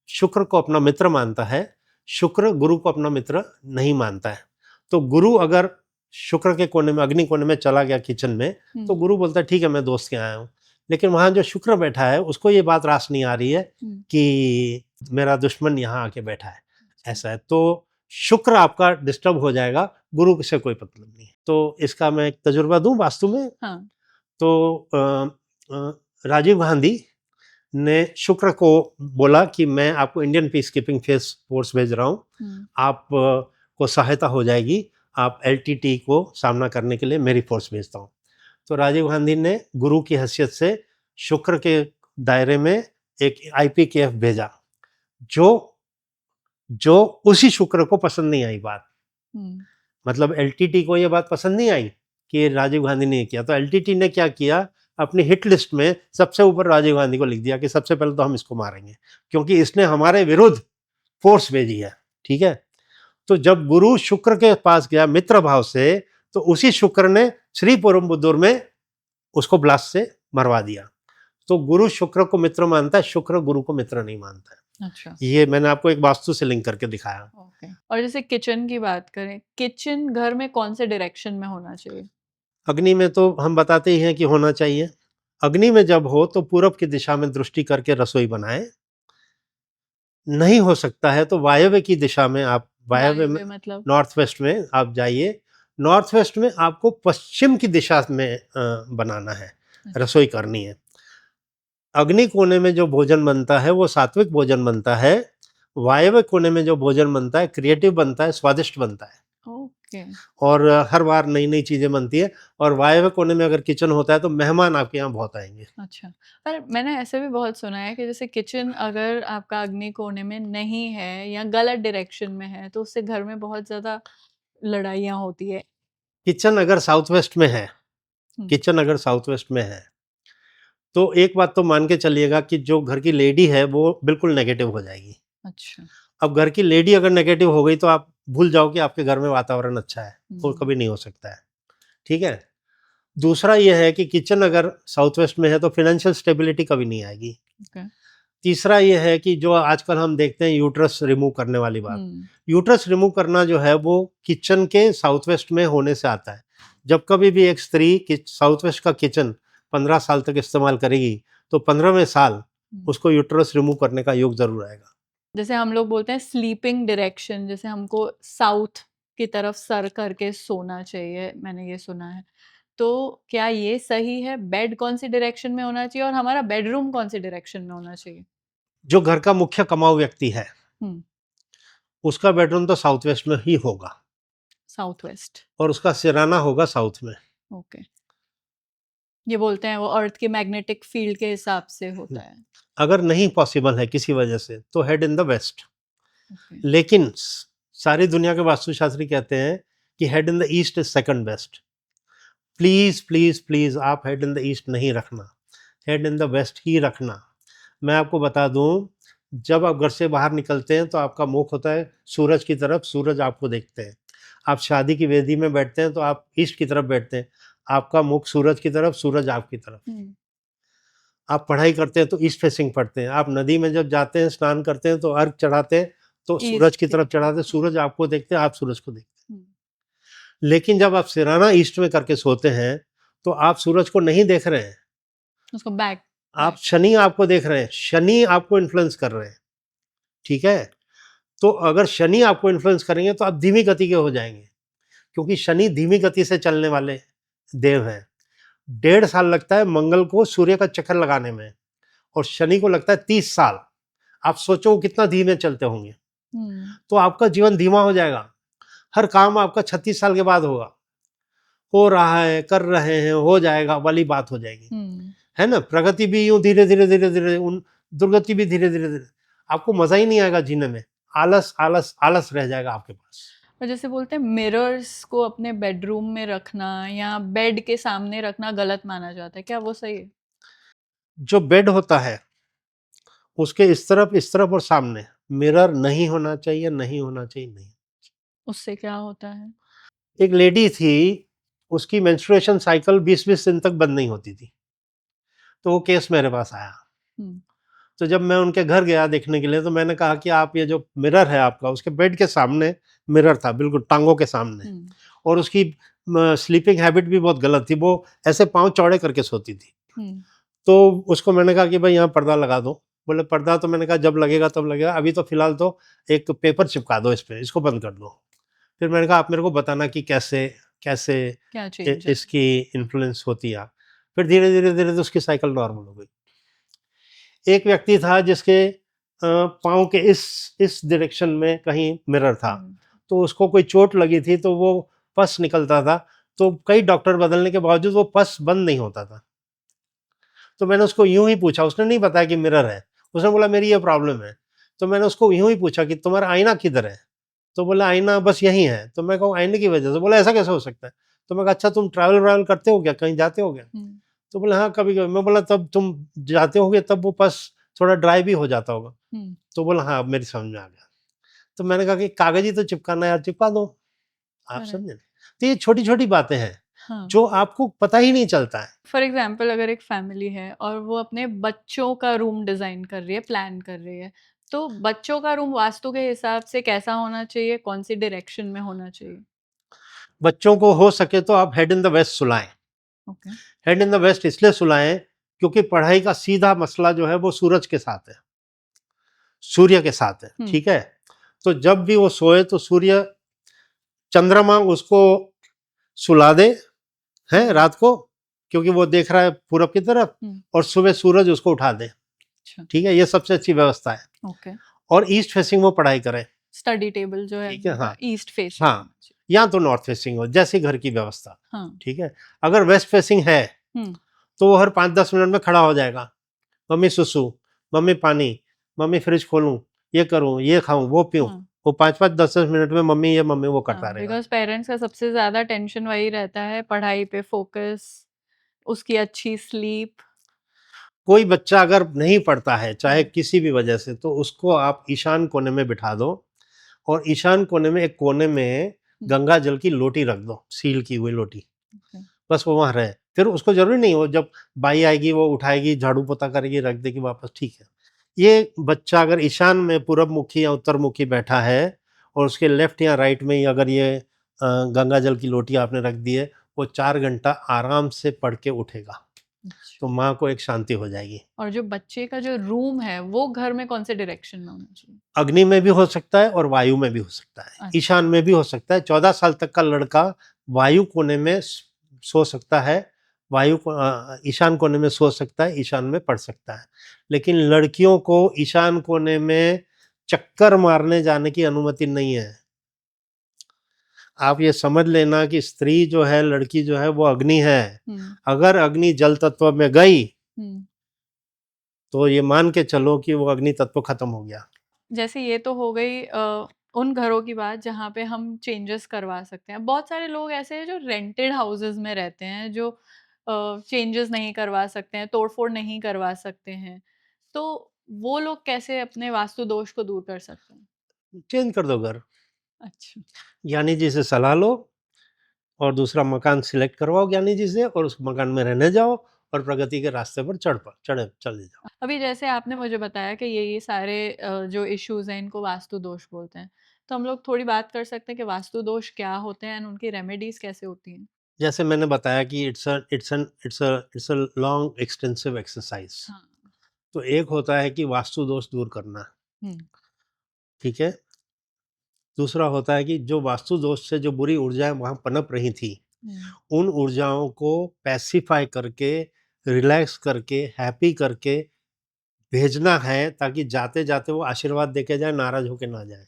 शुक्र को अपना मित्र मानता है, शुक्र गुरु को अपना मित्र नहीं मानता है। तो गुरु अगर शुक्र के कोने में, अग्नि कोने में चला गया किचन में, तो गुरु बोलता है ठीक है मैं दोस्त के आया हूँ। लेकिन वहाँ जो शुक्र बैठा है उसको ये बात रास नहीं आ रही है कि मेरा दुश्मन यहाँ आके बैठा है, ऐसा है। तो शुक्र आपका डिस्टर्ब हो जाएगा, गुरु से कोई मतलब नहीं है। तो इसका मैं एक तजुर्बा दूं वास्तु में। हाँ। तो राजीव गांधी ने शुक्र को बोला कि मैं आपको इंडियन पीस कीपिंग फोर्स भेज रहा हूँ, आप को सहायता हो जाएगी, आप एलटीटी को सामना करने के लिए मेरी फोर्स भेजता हूँ। तो राजीव गांधी ने गुरु की हैसियत से शुक्र के दायरे में एक आईपीकेएफ भेजा, जो उसी शुक्र को पसंद नहीं आई बात। मतलब एलटीटी को ये बात पसंद नहीं आई कि राजीव गांधी ने किया, तो एलटीटी ने क्या किया, अपनी हिट लिस्ट में सबसे ऊपर राजीव गांधी को लिख दिया कि सबसे पहले तो हम इसको मारेंगे क्योंकि इसने हमारे विरुद्ध फोर्स भेजी है। ठीक है, तो जब गुरु शुक्र के पास गया मित्र भाव से, तो उसी शुक्र ने श्री पोरबंदूर में उसको ब्लास्ट से मरवा दिया। तो गुरु शुक्र को मित्र मानता है, शुक्र गुरु को मित्र नहीं मानता है। अच्छा। ये मैंने आपको एक वास्तु से लिंक करके दिखाया। ओके। और जैसे किचन की बात करें, किचन घर में कौन से डायरेक्शन में होना चाहिए? अग्नि में तो हम बताते ही हैं कि होना चाहिए। अग्नि में जब हो तो पूरब की दिशा में दृष्टि करके रसोई बनाएं। नहीं हो सकता है तो वायव्य की दिशा में आप, वायव्य में मतलब? नॉर्थ वेस्ट में आप जाइए। नॉर्थ वेस्ट में आपको पश्चिम की दिशा में बनाना है, रसोई करनी है। अग्नि कोने में जो भोजन बनता है वो सात्विक भोजन बनता है। वायव्य कोने में जो भोजन बनता है क्रिएटिव बनता है, स्वादिष्ट बनता है। ओके। और हर बार नई नई चीजें बनती है। और वायव्य कोने में अगर किचन होता है तो मेहमान आपके यहाँ बहुत आएंगे। अच्छा। पर मैंने ऐसे भी बहुत सुना है कि जैसे किचन अगर आपका अग्नि कोने में नहीं है या गलत डायरेक्शन में है, तो उससे घर में बहुत ज्यादा लड़ाइयाँ होती है। किचन अगर साउथ वेस्ट में है, हम्म। किचन अगर साउथ वेस्ट में है, तो एक बात तो मान के चलिएगा कि जो घर की लेडी है वो बिल्कुल नेगेटिव हो जाएगी। अच्छा। अब घर की लेडी अगर नेगेटिव हो गई तो आप भूल जाओ कि आपके घर में वातावरण अच्छा है, वो कभी नहीं हो सकता है। ठीक है। दूसरा यह है कि किचन अगर साउथ वेस्ट में है तो फाइनेंशियल स्टेबिलिटी कभी नहीं आएगी। ओके। तीसरा यह है कि जो आजकल हम देखते हैं यूट्रस रिमूव करने वाली बात, यूट्रस रिमूव करना जो है वो किचन के साउथ वेस्ट में होने से आता है। जब कभी भी एक स्त्री साउथ वेस्ट का किचन 15 साल तक इस्तेमाल करेगी तो 15वें साल उसको यूट्रस रिमूव करने का योग जरूर आएगा। जैसे हम लोग बोलते हैं स्लीपिंग डायरेक्शन, जैसे हमको साउथ की तरफ सर करके सोना चाहिए, मैंने ये सुना है। तो क्या ये सही है? बेड कौन सी डायरेक्शन में होना चाहिए और हमारा बेडरूम कौन सी डायरेक्शन में होना चाहिए? जो घर का मुख्य कमाऊ व्यक्ति है हम्म, उसका बेडरूम तो साउथ वेस्ट में ही होगा साउथ वेस्ट। और उसका सिराना होगा साउथ में। ओके, ये बोलते हैं वो अर्थ के मैग्नेटिक फील्ड के हिसाब से होता है। अगर नहीं पॉसिबल है किसी वजह से तो head in the west. Okay, लेकिन सारी दुनिया के वास्तुशास्त्री कहते हैं कि head in the east is second best. Please please please आप हेड इन द ईस्ट नहीं रखना, हेड इन द वेस्ट ही रखना। मैं आपको बता दूं, जब आप घर से बाहर निकलते हैं तो आपका मुख होता है सूरज की तरफ, सूरज आपको देखते हैं। आप शादी की वेदी में बैठते हैं तो आप ईस्ट की तरफ बैठते हैं, आपका मुख सूरज की तरफ, सूरज आपकी तरफ। आप पढ़ाई करते हैं तो ईस्ट फेसिंग पढ़ते हैं। आप नदी में जब जाते हैं स्नान करते हैं तो अर्घ चढ़ाते हैं तो सूरज की तरफ चढ़ाते हैं, सूरज आपको देखते हैं, आप सूरज को देखते हैं। लेकिन जब आप सिराना ईस्ट में करके सोते हैं तो आप सूरज को नहीं देख रहे हैं, उसको बैक आप शनि आपको देख रहे हैं, शनि आपको इन्फ्लुएंस कर रहे हैं। ठीक है, तो अगर शनि आपको इन्फ्लुएंस करेंगे तो आप धीमी गति के हो जाएंगे, क्योंकि शनि धीमी गति से चलने वाले देव हैं। 1.5 साल लगता है मंगल को सूर्य का चक्कर लगाने में और शनि को लगता है 30 साल। आप सोचो कितना धीमे चलते होंगे। तो आपका जीवन धीमा हो जाएगा, हर काम आपका 36 साल के बाद होगा। हो रहा है, कर रहे हैं, हो जाएगा वाली बात हो जाएगी, है ना। प्रगति भी यूं धीरे धीरे धीरे धीरे, उन दुर्गति भी धीरे धीरे धीरे। आपको मजा ही नहीं आएगा जीने में, आलस आलस आलस रह जाएगा आपके पास। और जैसे बोलते हैं मिरर्स को अपने बेडरूम में रखना या बेड के सामने रखना गलत माना जाता है, क्या वो सही है? जो बेड होता है उसके इस तरफ और सामने मिरर नहीं होना चाहिए, नहीं होना चाहिए, नहीं। उससे क्या होता है? एक लेडी थी, उसकी मेंस्ट्रुएशन साइकिल 20-20 दिन तक बंद नहीं होती थी, तो वो केस मेरे पास आया। तो जब मैं उनके घर गया देखने के लिए तो मैंने कहा कि आप ये जो मिरर है आपका, उसके बेड के सामने मिरर था, बिल्कुल टांगों के सामने, और उसकी स्लीपिंग हैबिट भी बहुत गलत थी, वो ऐसे पाँव चौड़े करके सोती थी। तो उसको मैंने कहा कि भाई यहाँ पर्दा लगा दो। बोले पर्दा, तो मैंने कहा जब लगेगा तब लगेगा, अभी तो फिलहाल तो एक पेपर चिपका दो इस पे, इसको बंद कर दो। फिर मैंने कहा आप मेरे को बताना कि कैसे कैसे क्या चेंज है? इसकी इन्फ्लुएंस होती है। फिर धीरे धीरे धीरे धीरे उसकी साइकिल नॉर्मल हो गई। एक व्यक्ति था जिसके पाँव के इस डायरेक्शन में कहीं मिरर था, तो उसको कोई चोट लगी थी तो वो पस निकलता था, तो कई डॉक्टर बदलने के बावजूद वो पस बंद नहीं होता था। तो मैंने उसको यूं ही पूछा, उसने नहीं बताया कि मिरर है, उसने बोला मेरी ये प्रॉब्लम है। तो मैंने उसको यूं ही पूछा कि तुम्हारा आईना किधर है, तो बोला आईना बस यही है। तो मैं कहूँ आईने की वजह से, बोला ऐसा कैसे हो सकता है। तो मैं कहा अच्छा तुम ट्रैवल करते हो क्या, कहीं जाते हो क्या। तो बोला हाँ कभी कभी। मैं बोला तब तुम जाते होगे तब वो पस थोड़ा ड्राई भी हो जाता होगा। तो बोला हाँ अब मेरी समझ में आ गया। तो मैंने कहा कि कागज ही तो चिपकाना है यार, चिपका दो। आप समझे। तो ये छोटी छोटी बातें हैं जो आपको पता ही नहीं चलता है। फॉर एग्जाम्पल अगर एक फैमिली है और वो अपने बच्चों का रूम डिजाइन कर रही है, प्लान कर रही है, तो बच्चों का रूम वास्तु के हिसाब से कैसा होना चाहिए, कौन सी डायरेक्शन में होना चाहिए? बच्चों को हो सके तो आप हेड इन द वेस्ट सुलाएं। हेड इन द वेस्ट इसलिए सुलाएं क्योंकि पढ़ाई का सीधा मसला जो है वो सूरज के साथ है, सूर्य के साथ है। ठीक है, तो जब भी वो सोए तो सूर्य चंद्रमा उसको सुला दे है रात को, क्योंकि वो देख रहा है पूरब की तरफ, और सुबह सूरज उसको उठा दे। ठीक है, ये सबसे अच्छी व्यवस्था है। और ईस्ट फेसिंग वो पढ़ाई करे, स्टडी टेबल जो है हाँ ईस्ट फेसिंग, हाँ, या तो नॉर्थ फेसिंग हो, जैसी घर की व्यवस्था। हाँ। ठीक है, अगर वेस्ट फेसिंग है तो वो हर 5-10 मिनट में खड़ा हो जाएगा, मम्मी सुसु, मम्मी पानी, मम्मी फ्रिज खोलूं, ये करूं, ये खाऊं, वो पीऊं। वो 5-5 10-10 मिनट में मम्मी ये मम्मी वो करता रहेगा। बिकॉज पेरेंट्स का सबसे ज्यादा टेंशन वही रहता है, पढ़ाई पे फोकस, उसकी अच्छी स्लीप। कोई बच्चा अगर नहीं पढ़ता है चाहे किसी भी वजह से, तो उसको आप ईशान कोने में बिठा दो, और ईशान कोने में एक कोने में गंगा जल की लोटी रख दो, सील की हुई लोटी, बस वो वहां रहे। फिर उसको जरूरी नहीं हो जब बाई आएगी वो उठाएगी, झाड़ू पोता करेगी, रख देगी वापस, ठीक है। ये बच्चा अगर ईशान में पूरब मुखी या उत्तर मुखी बैठा है और उसके लेफ्ट या राइट में ही अगर ये गंगा जल की लोटी आपने रख दी है, वो 4 घंटा आराम से पढ़ के उठेगा, तो माँ को एक शांति हो जाएगी। और जो बच्चे का जो रूम है वो घर में कौन से डायरेक्शन में होना चाहिए? अग्नि में भी हो सकता है और वायु में भी हो सकता है, ईशान में भी हो सकता है। 14 साल तक का लड़का वायु कोने में सो सकता है, वायु ईशान कोने में सो सकता है, ईशान में पढ़ सकता है। लेकिन लड़कियों को ईशान कोने में चक्कर मारने जाने की अनुमति नहीं है। आप ये समझ लेना कि स्त्री जो है, लड़की जो है, वो अग्नि है। अगर अग्नि जल तत्व में गई तो ये मान के चलो कि वो अग्नि तत्व खत्म हो गया। जैसे ये तो हो गई उन घरों की बात जहाँ पे हम चेंजेस करवा सकते हैं। बहुत सारे लोग ऐसे हैं जो रेंटेड हाउसेस में रहते हैं, जो चेंजेस नहीं करवा सकते हैं, तोड़-फोड़ नहीं करवा सकते हैं। तो वो लोग कैसे अपने वास्तु दोष को दूर कर सकते हैं? चेंज कर दो घर। अच्छा। ज्ञानी जी से सलाह लो और दूसरा मकान सिलेक्ट करवाओ ज्ञानी जी से, और उस मकान में रहने जाओ और प्रगति के रास्ते पर चले जाओ। अभी जैसे आपने मुझे बताया कि ये सारे जो इश्यूज़ हैं इनको वास्तु दोष बोलते हैं। तो हम लोग थोड़ी बात कर सकते हैं कि वास्तु दोष क्या होते हैं एंड उनकी रेमेडीज़ कैसे होती हैं? जैसे मैंने बताया कि it's a long extensive exercise. हाँ। तो एक होता है कि वास्तु दोष दूर करना, हुँ। ठीक है। दूसरा होता है कि जो वास्तु दोष से जो बुरी ऊर्जाएं वहां पनप रही थी, उन ऊर्जाओं को पैसिफाई करके, रिलैक्स करके, हैप्पी करके भेजना है, ताकि जाते जाते वो आशीर्वाद देके जाए, नाराज होके ना जाए।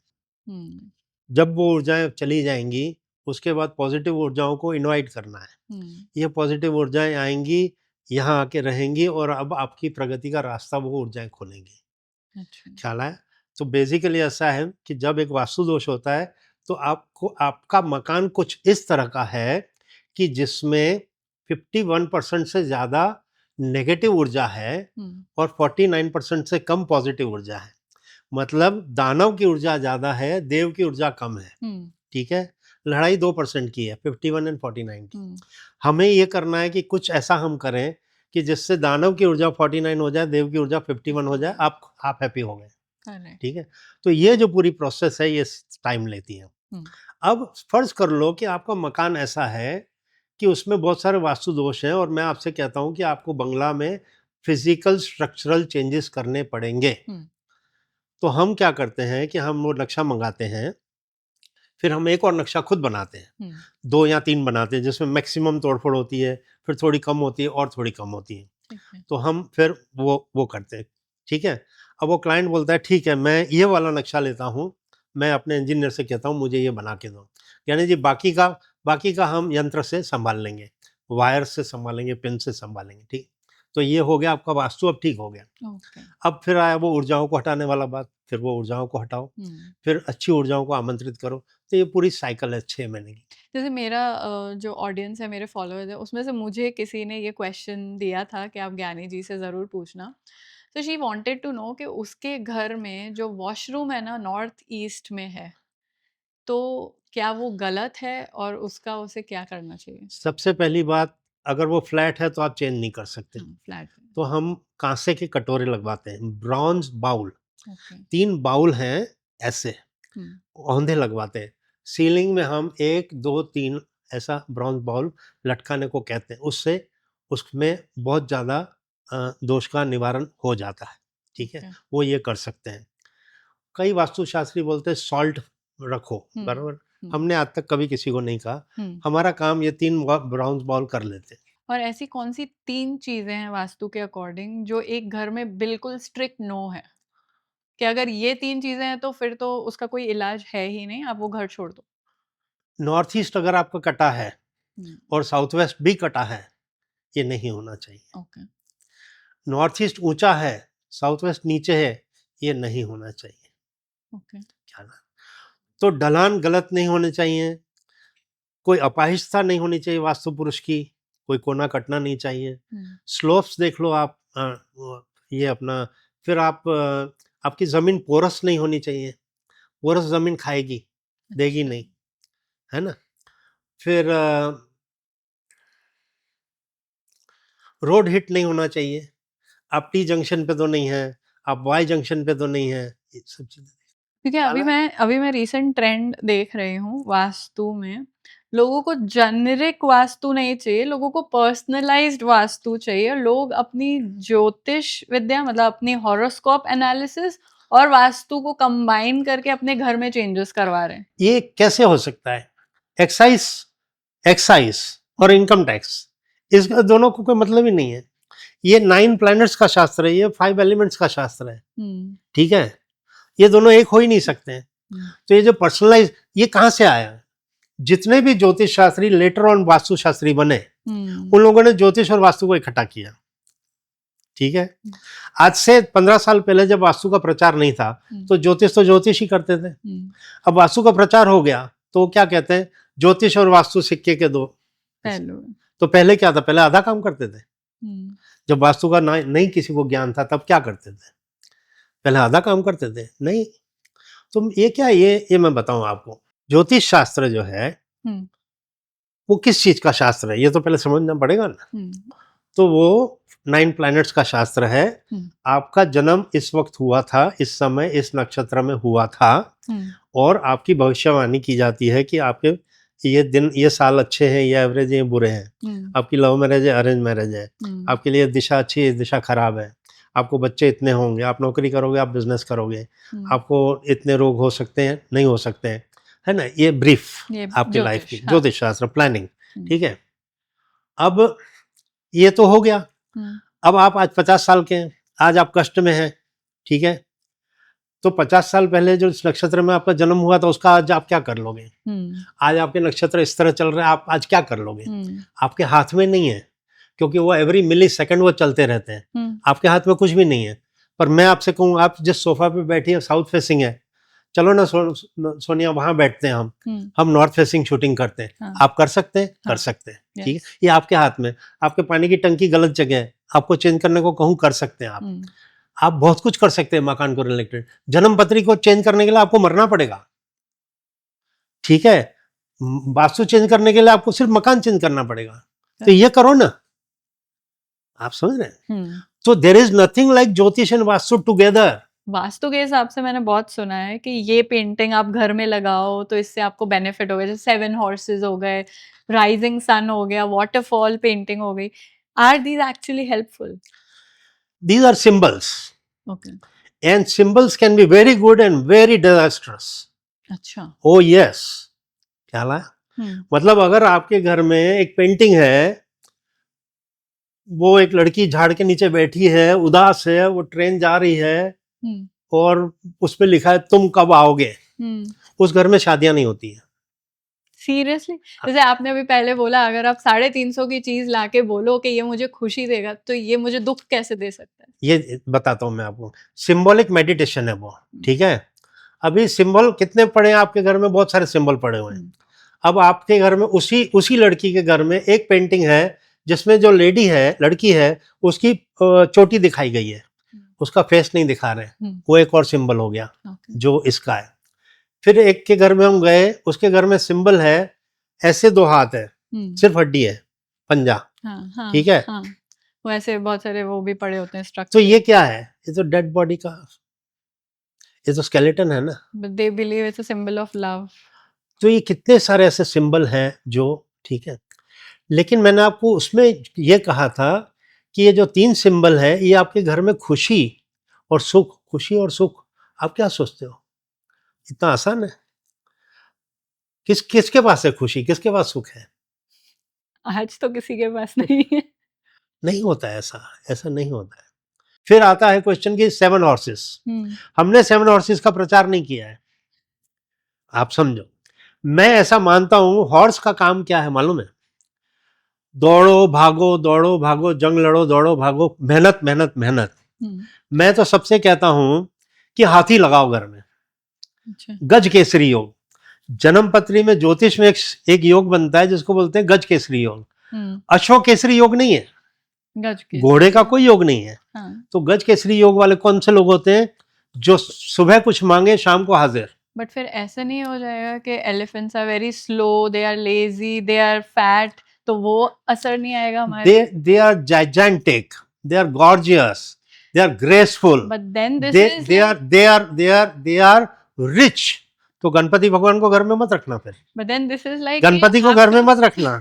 हुँ। जब वो ऊर्जाएं चली जाएंगी, उसके बाद पॉजिटिव ऊर्जाओं को इनवाइट करना है। ये पॉजिटिव ऊर्जाएं आएंगी, यहाँ आके रहेंगी, और अब आपकी प्रगति का रास्ता वो ऊर्जाएं खोलेंगी। अच्छा। ख्याल आया? तो बेसिकली ऐसा है कि जब एक वास्तु दोष होता है, तो आपको आपका मकान कुछ इस तरह का है कि जिसमें 51% से ज़्यादा नेगेटिव ऊर्जा है और 49% से कम पॉजिटिव ऊर्जा है। मतलब दानव की ऊर्जा ज़्यादा है, देव की ऊर्जा कम है। ठीक है? लड़ाई 2% की है, 51 एंड 49 की। हमें ये करना है कि कुछ ऐसा हम करें कि जिससे दानव की ऊर्जा 49 हो जाए, देव की ऊर्जा 51 हो जाए, आप हैप्पी हो गए। ठीक है। तो ये जो पूरी प्रोसेस है, ये टाइम लेती है। अब फर्ज कर लो कि आपका मकान ऐसा है कि उसमें बहुत सारे वास्तु दोष हैं, और मैं आपसे कहता हूं कि आपको बंगला में फिजिकल स्ट्रक्चरल चेंजेस करने पड़ेंगे। तो हम क्या करते हैं कि हम वो नक्शा मंगाते हैं, फिर हम एक और नक्शा खुद बनाते हैं, 2 या 3 बनाते हैं, जिसमें मैक्सिमम तोड़फोड़ होती है, फिर थोड़ी कम होती है और थोड़ी कम होती है। तो हम फिर वो करते हैं। ठीक है। अब वो क्लाइंट बोलता है ठीक है, मैं ये वाला नक्शा लेता हूँ, मैं अपने इंजीनियर से कहता हूँ मुझे ये बना के दो। यानी जी बाकी का हम यंत्र से संभाल लेंगे, वायर से संभालेंगे, पिन से संभालेंगे। ठीक। तो ये हो गया आपका वास्तु, अब ठीक हो गया। अब फिर आया वो ऊर्जाओं को हटाने वाला बात, फिर वो ऊर्जाओं को हटाओ, फिर अच्छी ऊर्जाओं को आमंत्रित करो। तो ये पूरी साइकिल है 6 महीने की। जैसे मेरा जो ऑडियंस है, मेरे फॉलोअर्स हैं, उसमें से मुझे किसी ने ये क्वेश्चन दिया था कि आप ज्ञानी जी से ज़रूर पूछना। तो शी वांटेड टू नो कि उसके घर में जो वॉशरूम है ना, नॉर्थ ईस्ट में है, तो क्या वो गलत है और उसका उसे क्या करना चाहिए? सबसे पहली बात, अगर वो फ्लैट है तो आप चेंज नहीं कर सकते। फ्लैट है। तो हम कांसे के कटोरे लगवाते हैं, ब्रॉन्ज बाउल। ओके। 3 बाउल हैं ऐसे, औंधे लगवाते हैं। सीलिंग में हम 1, 2, 3 ऐसा ब्रॉन्ज बाउल लटकाने को कहते हैं। उससे उसमें बहुत ज़्यादा दोष का निवारण हो जाता है। ठीक है। वो ये कर सकते हैं। कई वास्तुशास्त्री बोलते हैं सॉल्ट रखो, बराबर। हमने आज तक कभी किसी को नहीं कहा। हमारा काम ये 3 ब्रॉन्ज बाउल कर लेते हैं। और ऐसी कौन सी 3 चीजें हैं वास्तु के अकॉर्डिंग जो एक घर में बिल्कुल स्ट्रिक्ट नो है, कि अगर ये 3 चीजें हैं तो फिर तो उसका कोई इलाज है ही नहीं, आप वो घर छोड़ दो? नॉर्थ ईस्ट अगर आपका कटा है और साउथ वेस्ट भी कटा है, ये नहीं होना चाहिए। ओके। नॉर्थ ईस्ट ऊंचा है, साउथ वेस्ट नीचे है, ये नहीं होना चाहिए। ओके। क्या ना, तो ढलान गलत नहीं होने चाहिए, कोई अपाहिजता नहीं होनी चाहिए वास्तु पुरुष की, कोई कोना कटना नहीं चाहिए। स्लोप्स देख लो आप, ये अपना, फिर आपकी जमीन पोरस नहीं होनी चाहिए। पोरस जमीन खाएगी, देगी नहीं, है ना। फिर रोड हिट नहीं होना चाहिए। आप टी जंक्शन पे तो नहीं है, आप वाई जंक्शन पे तो नहीं है, ये सब चीजें। क्योंकि अभी मैं रीसेंट ट्रेंड देख रही हूँ वास्तु में, लोगों को जेनेरिक वास्तु नहीं चाहिए, लोगों को पर्सनलाइज्ड वास्तु चाहिए। लोग अपनी ज्योतिष विद्या, मतलब अपनी हॉरोस्कोप एनालिसिस और वास्तु को कंबाइन करके अपने घर में चेंजेस करवा रहे हैं। ये कैसे हो सकता है? एक्साइज और इनकम टैक्स, इसका दोनों को कोई मतलब ही नहीं है। ये 9 प्लैनेट्स का शास्त्र है, ये 5 एलिमेंट्स का शास्त्र है, ठीक है, ये दोनों एक हो ही नहीं सकते हैं। तो ये जो पर्सनलाइज, ये कहाँ से आया? जितने भी ज्योतिष शास्त्री लेटर ऑन वास्तु शास्त्री बने, उन लोगों ने ज्योतिष और वास्तु को इकट्ठा किया, ठीक है। आज से 15 साल पहले जब वास्तु का प्रचार नहीं था तो ज्योतिष ही करते थे। अब वास्तु का प्रचार हो गया तो क्या कहते हैं, ज्योतिष और वास्तु सिक्के के दो पहलू। तो पहले क्या था, पहले आधा काम करते थे। जब वास्तु का नहीं किसी को ज्ञान था तब क्या करते थे, पहले आधा काम करते थे। नहीं, तो ये क्या, ये मैं बताऊं आपको, ज्योतिष शास्त्र जो है वो किस चीज का शास्त्र है, ये तो पहले समझना पड़ेगा ना। तो वो 9 प्लैनेट्स का शास्त्र है। आपका जन्म इस वक्त हुआ था, इस समय इस नक्षत्र में हुआ था, और आपकी भविष्यवाणी की जाती है कि आपके ये दिन, ये साल अच्छे हैं, ये एवरेज है, ये बुरे हैं, आपकी लव मैरिज है, अरेंज मैरिज है, आपके लिए दिशा अच्छी है, दिशा खराब है, आपको बच्चे इतने होंगे, आप नौकरी करोगे, आप बिजनेस करोगे, आपको इतने रोग हो सकते हैं, नहीं हो सकते हैं, है ना। ये ब्रीफ आपकी लाइफ की ज्योतिष शास्त्र प्लानिंग, ठीक है। अब ये तो हो गया। अब आप आज 50 साल के हैं, आज आप कष्ट में हैं, ठीक है, तो 50 साल पहले जो इस नक्षत्र में आपका जन्म हुआ था उसका आज आप क्या कर लोगे? आज आपके नक्षत्र इस तरह चल रहे हैं, आप आज क्या कर लोगे? आपके हाथ में नहीं है, क्योंकि वो एवरी मिली सेकंड वो चलते रहते हैं, आपके हाथ में कुछ भी नहीं है। पर मैं आपसे कहूँ, आप जिस सोफा पे बैठी है साउथ फेसिंग है, चलो ना सोनिया वहां बैठते हैं, हम नॉर्थ फेसिंग शूटिंग करते हैं, हाँ। आप कर सकते हैं? कर सकते हैं, ठीक है, ये आपके हाथ में। आपके पानी की टंकी गलत जगह है, आपको चेंज करने को कहूँ कर सकते हैं आप बहुत कुछ कर सकते हैं मकान को रिलेटेड। जन्म पत्री को चेंज करने के लिए आपको मरना पड़ेगा, ठीक है, वास्तु चेंज करने के लिए आपको सिर्फ मकान चेंज करना पड़ेगा, तो ये करो ना, आप समझ रहे हैं। तो देयर इज नथिंग लाइक ज्योतिष एंड वास्तु टुगेदर। वास्तु के हिसाब से मैंने बहुत सुना है कि ये पेंटिंग आप घर में लगाओ तो इससे आपको बेनिफिट होगा, जैसे 7 हॉर्सेस हो गए, राइजिंग सन हो गया, वाटरफॉल पेंटिंग हो गई। Are these actually helpful? These are symbols, okay. and symbols can be very good and very disastrous. अच्छा। Oh yes, क्या लाया, मतलब अगर आपके घर में एक पेंटिंग है, वो एक लड़की झाड़ के नीचे बैठी है, उदास है, वो ट्रेन जा रही है और उसमें लिखा है तुम कब आओगे, उस घर में शादियां नहीं होती है। सीरियसली? जैसे आपने अभी पहले बोला, अगर आप 350 की चीज लाके बोलो कि ये मुझे खुशी देगा, तो ये मुझे दुख कैसे दे सकता है? ये बताता हूँ मैं आपको, सिंबॉलिक मेडिटेशन है वो, ठीक है। अभी सिंबल कितने पड़े हैं आपके घर में? बहुत सारे सिंबल पड़े हुए हैं। अब आपके घर में उसी लड़की के घर में एक पेंटिंग है जिसमें जो लड़की है उसकी चोटी दिखाई गई है, उसका फेस नहीं दिखा रहे, वो एक और सिंबल हो गया जो इसका है। फिर एक के घर में हम गए, उसके घर में सिंबल है ऐसे 2 हाथ है, सिर्फ हड्डी है, पंजा, ठीक है। वैसे बहुत सारे वो भी पड़े होते हैं स्ट्रक्चर। तो ये क्या है? ये तो डेड बॉडी का, ये तो स्केलेटन है ना। But they believe it's a symbol of love. तो ये कितने सारे ऐसे सिंबल हैं जो, ठीक है, लेकिन मैंने आपको उसमें ये कहा था कि ये जो 3 सिंबल है ये आपके घर में खुशी और सुख, आप क्या सोचते हो? इतना आसान है? किसके पास है खुशी, किसके पास सुख है? आज तो किसी के पास नहीं है। नहीं होता है ऐसा नहीं होता है। फिर आता है क्वेश्चन की 7 हॉर्सेस। हमने 7 हॉर्सेस का प्रचार नहीं किया है, आप समझो। मैं ऐसा मानता हूं, हॉर्स का काम क्या है मालूम है? दौड़ो भागो, जंग लड़ो, दौड़ो भागो, मेहनत मेहनत मेहनत। मैं तो सबसे कहता हूं कि हाथी लगाओ घर में। अच्छा। गज केसरी योग, जन्म पत्री में ज्योतिष में एक योग बनता है जिसको बोलते हैं गज केसरी योग। अश्व केसरी योग नहीं है, घोड़े का कोई योग नहीं है। तो गज केसरी योग वाले कौन से लोग होते हैं? जो सुबह कुछ मांगे शाम को हाजिर। बट फिर ऐसा नहीं हो जाएगा कि elephants are very slow, they are lazy, they are fat, तो वो असर नहीं आएगा हमारे? they are gigantic, they are gorgeous, they are graceful, but then they are rich. तो गणपति भगवान को घर में मत रखना फिर। but then this is like Ganpati को घर में मत रखना।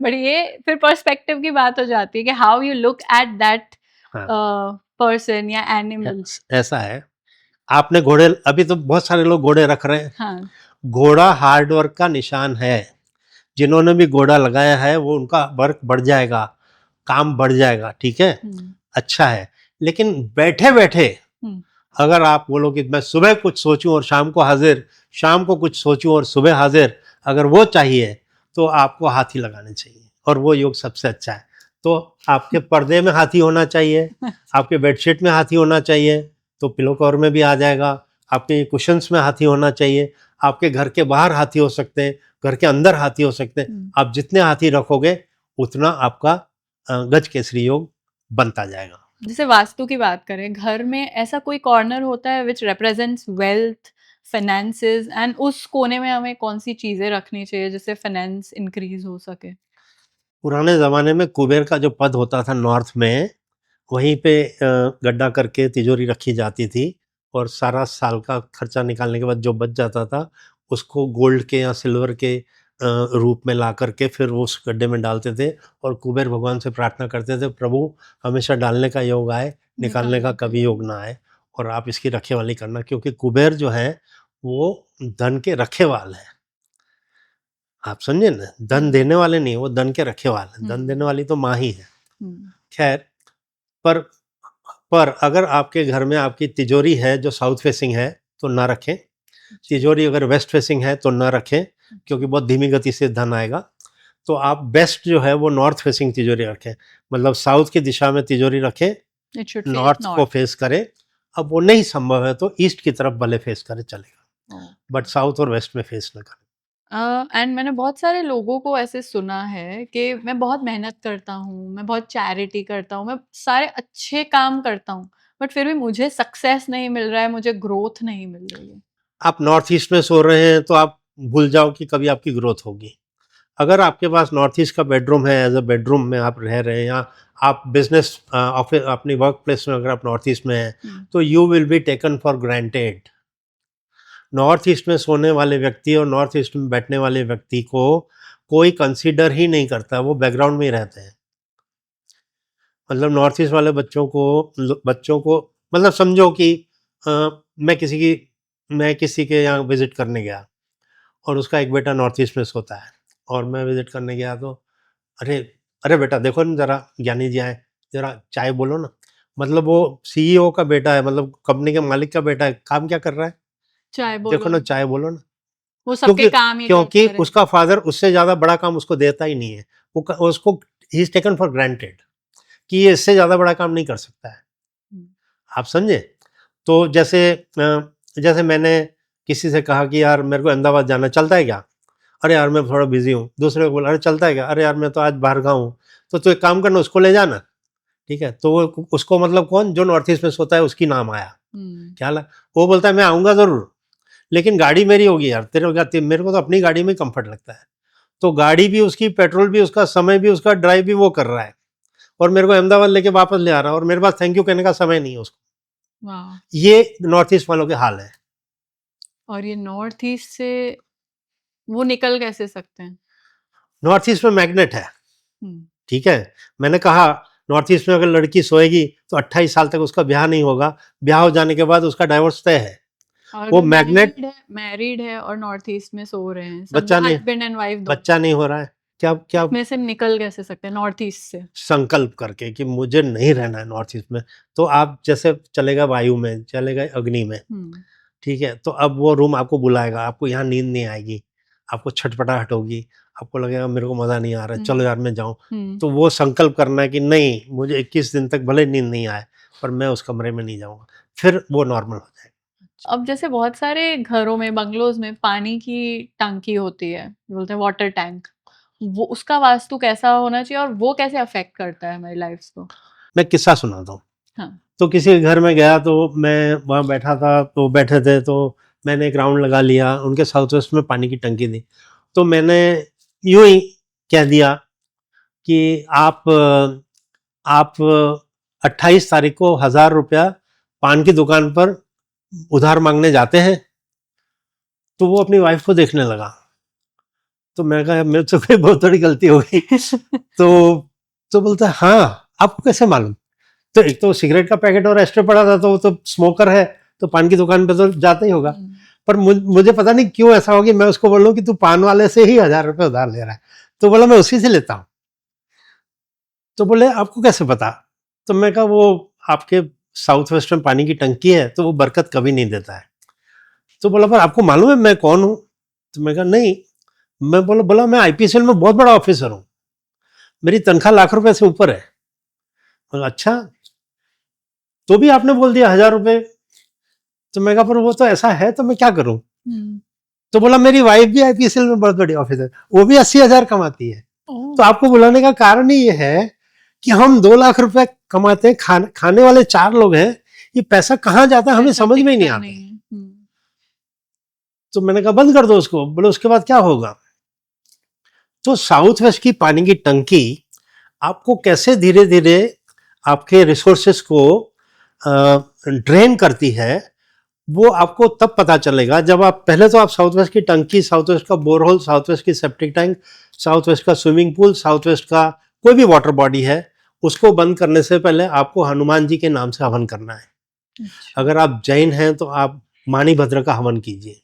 बट ये फिर पर्सपेक्टिव की बात हो जाती है कि how you look at that person या एनिमल। ऐसा है, आपने घोड़े, अभी तो बहुत सारे लोग घोड़े रख रहे हैं। हाँ। घोड़ा हार्डवर्क का निशान है। जिन्होंने भी घोड़ा लगाया है वो उनका वर्क बढ़ जाएगा, काम बढ़ जाएगा, ठीक है, अच्छा है। लेकिन बैठे बैठे अगर आप बोलो कि मैं सुबह कुछ सोचूं और शाम को हाजिर, शाम को कुछ सोचूं और सुबह हाजिर, अगर वो चाहिए तो आपको हाथी लगाने चाहिए, और वो योग सबसे अच्छा है। तो आपके पर्दे में हाथी होना चाहिए, आपके बेडशीट में हाथी होना चाहिए, तो पिलो कवर में भी आ जाएगा, आपके कुशन्स में हाथी होना चाहिए, आपके घर के बाहर हाथी हो सकते हैं, घर के अंदर हाथी हो सकते हैं। आप जितने हाथी रखोगे उतना आपका गज केसरी योग बनता जाएगा। जैसे वास्तु की बात करें, घर में ऐसा कोई कॉर्नर होता है विच रिप्रेजेंट्स वेल्थ, फाइनेंसेस, एंड उस कोने में हमें कौन सी चीजें रखनी चाहिए जिससे फाइनेंस इंक्रीज हो सके? पुराने ज़माने में कुबेर का जो पद होता था नॉर्थ में, वहीं पे गड्ढा करके तिजोरी रखी जाती थी, और सारा साल का खर्चा निकालने के बाद जो बच जाता था उसको गोल्ड के या सिल्वर के रूप में ला करके फिर वो उस गड्ढे में डालते थे, और कुबेर भगवान से प्रार्थना करते थे, प्रभु हमेशा डालने का योग आए, निकालने का कभी योग ना आए, और आप इसकी रखेवाली करना, क्योंकि कुबेर जो है वो धन के रखेवाल है। आप समझे ना, धन देने वाले नहीं, वो धन के रखेवाल है। धन देने वाली तो माँ ही है। खैर, पर अगर आपके घर में आपकी तिजोरी है जो साउथ फेसिंग है तो ना रखें, तिजोरी अगर वेस्ट फेसिंग है तो ना रखें, क्योंकि बहुत धीमी गति से धन आएगा। तो आप बेस्ट जो है वो नॉर्थ फेसिंग तिजोरी रखें, मतलब साउथ की दिशा में तिजोरी रखें, नॉर्थ को फेस करें। अब वो नहीं संभव है तो ईस्ट की तरफ भले फेस करें, चलेगा, बट साउथ और वेस्ट में फेस ना करें। एंड मैंने बहुत सारे लोगों को ऐसे सुना है कि मैं बहुत मेहनत करता हूँ, मैं बहुत चैरिटी करता हूँ, मैं सारे अच्छे काम करता हूँ, बट फिर भी मुझे सक्सेस नहीं मिल रहा है, मुझे ग्रोथ नहीं मिल रही है। आप नॉर्थ ईस्ट में सो रहे हैं तो आप भूल जाओ कि कभी आपकी ग्रोथ होगी। अगर आपके पास नॉर्थ ईस्ट का बेडरूम है, एज अ बेडरूम में आप रह रहे हैं, या आप बिजनेस ऑफिस अपनी वर्क प्लेस में अगर आप नॉर्थ ईस्ट में हैं, तो you will be taken for granted. North east में सोने वाले व्यक्ति और नॉर्थ ईस्ट में बैठने वाले व्यक्ति को कोई कंसीडर ही नहीं करता, वो बैकग्राउंड में ही रहते हैं। मतलब नॉर्थ ईस्ट वाले बच्चों को मतलब समझो कि मैं किसी के यहाँ विजिट करने गया, और उसका एक बेटा नॉर्थ ईस्ट में सोता है, और मैं विजिट करने गया तो अरे अरे बेटा देखो ना, जरा ज्ञानी जी आए, जरा चाय बोलो ना। मतलब वो सीईओ का बेटा है, मतलब कंपनी के मालिक का बेटा है, काम क्या कर रहा है, चाय बोलो, देखो ना चाय बोलो ना। वो सबके काम ही क्योंकि उसका फादर उससे ज्यादा बड़ा काम उसको देता ही नहीं है, उसको he is taken for granted कि ये इससे ज्यादा बड़ा काम नहीं कर सकता है। आप समझे? तो जैसे मैंने किसी से कहा कि यार मेरे को अहमदाबाद जाना, चलता है क्या? अरे यार मैं थोड़ा बिजी हूँ। दूसरे को बोला अरे चलता है क्या? अरे यार मैं तो आज बाहर गया हूँ। तो एक काम करना, उसको ले जाना, ठीक है। तो वो उसको मतलब कौन, जो नॉर्थ ईस्ट में सोता है उसकी नाम आया, क्या है, वो बोलता है मैं आऊँगा ज़रूर, लेकिन गाड़ी मेरी होगी यार, मेरे को तो अपनी गाड़ी में कंफर्ट लगता है। तो गाड़ी भी उसकी, पेट्रोल भी उसका, समय भी उसका, ड्राइव भी वो कर रहा है, और मेरे को अहमदाबाद लेके वापस ले आ रहा है, और मेरे पास थैंक यू कहने का समय नहीं है उसको। ये नॉर्थ ईस्ट वालों के हाल है। और ये नॉर्थ ईस्ट से वो निकल कैसे सकते हैं? नॉर्थ ईस्ट में मैग्नेट है, ठीक है। मैंने कहा नॉर्थ ईस्ट में अगर लड़की सोएगी तो 28 साल तक उसका ब्याह नहीं होगा, ब्याह हो जाने के बाद उसका डाइवोर्स तय है। वो मैग्नेट मैरिड है और नॉर्थ ईस्ट में सो रहे हैं, हस्बैंड एंड वाइफ, बच्चा नहीं हो रहा है, क्या में से निकल कैसे सकते हैं नॉर्थ ईस्ट से? संकल्प करके कि मुझे नहीं रहना है नॉर्थ ईस्ट में। तो आप जैसे चले गए वायु में, चले गए अग्नि में, ठीक है, तो अब वो रूम आपको बुलाएगा, आपको यहाँ नींद नहीं आएगी, आपको छटपटाहट होगी, आपको लगेगा मेरे को मज़ा नहीं आ रहा है, चलो यार मैं जाऊँ। तो वो संकल्प करना है कि नहीं, मुझे 21 दिन तक भले नींद नहीं आए पर मैं उस कमरे में नहीं जाऊँगा, फिर वो नॉर्मल हो जाएगा। अब जैसे बहुत सारे घरों में, बंगलोज में पानी की टंकी होती है, बोलते हैं वाटर टैंक, वो उसका वास्तु कैसा होना चाहिए और वो कैसे अफेक्ट करता है हमारी लाइफ को? मैं किस्सा सुनाता हूँ। हाँ। तो किसी के घर में गया तो मैं वहाँ बैठा था, तो बैठे थे, तो मैंने एक राउंड लगा लिया, उनके साउथ वेस्ट में पानी की टंकी थी, तो मैंने यूं ही कह दिया कि आप 28 तारीख को 1000 रुपया पान की दुकान पर उधार मांगने जाते हैं। तो वो अपनी वाइफ को देखने लगा, तो मैं कहा मेरे से कोई बहुत बड़ी गलती हो गई। तो बोलता है हाँ आपको कैसे मालूम? तो एक तो सिगरेट का पैकेट और एस्ट्रे पड़ा था, तो वो तो स्मोकर है, तो पान की दुकान पे तो जाता ही होगा। पर मुझे पता नहीं क्यों ऐसा हो कि मैं उसको बोल रहा हूँ कि तू पान वाले से ही 1000 रुपये उधार ले रहा है, तो बोला मैं उसी से लेता हूँ। तो बोले आपको कैसे पता? तो मैं कहा वो आपके साउथ वेस्ट में पानी की टंकी है तो वो बरकत कभी नहीं देता है। तो बोला पर आपको मालूम है मैं कौन हूँ? तो मैं कहा नहीं। मैं बोला मैं आईपीसीएल में बहुत बड़ा ऑफिसर हूँ, मेरी तनख्वाह लाख रुपए से ऊपर है। बोला अच्छा, तो भी आपने बोल दिया 1000 रुपये। तो मैं कहा पर वो तो ऐसा है तो मैं क्या करूं? तो बोला मेरी वाइफ भी आईपीसीएल में बहुत बड़ी ऑफिसर, वो भी 80,000 कमाती है। तो आपको बुलाने का कारण ही ये है कि हम 2 लाख रुपए कमाते हैं, खाने वाले 4 लोग हैं, ये पैसा कहाँ जाता है हमें समझ में ही नहीं आता। तो मैंने कहा बंद कर दो उसको। बोले उसके बाद क्या होगा? तो साउथ वेस्ट की पानी की टंकी आपको कैसे धीरे धीरे आपके रिसोर्सेस को ड्रेन करती है, वो आपको तब पता चलेगा जब आप पहले तो आप साउथ वेस्ट की टंकी, साउथ वेस्ट का बोरहोल, साउथ वेस्ट की सेप्टिक टैंक, साउथ वेस्ट का स्विमिंग पूल, साउथ वेस्ट का कोई भी वाटर बॉडी है, उसको बंद करने से पहले आपको हनुमान जी के नाम से हवन करना है। अच्छा। अगर आप जैन हैं तो आप माणिभद्र का हवन कीजिए।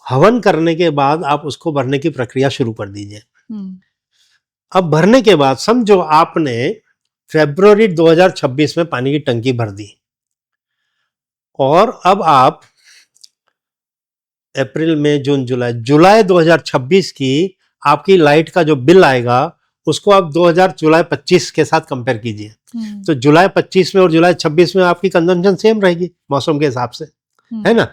हवन करने के बाद आप उसको भरने की प्रक्रिया शुरू कर दीजिए। अब भरने के बाद समझो आपने फरवरी 2026 में पानी की टंकी भर दी और अब आप अप्रैल मई जून जुलाई 2026 की आपकी लाइट का जो बिल आएगा उसको आप 2025 के साथ कंपेयर कीजिए। तो जुलाई 25 में और जुलाई 26 में आपकी कंजम्पशन सेम रहेगी मौसम के हिसाब से, है ना?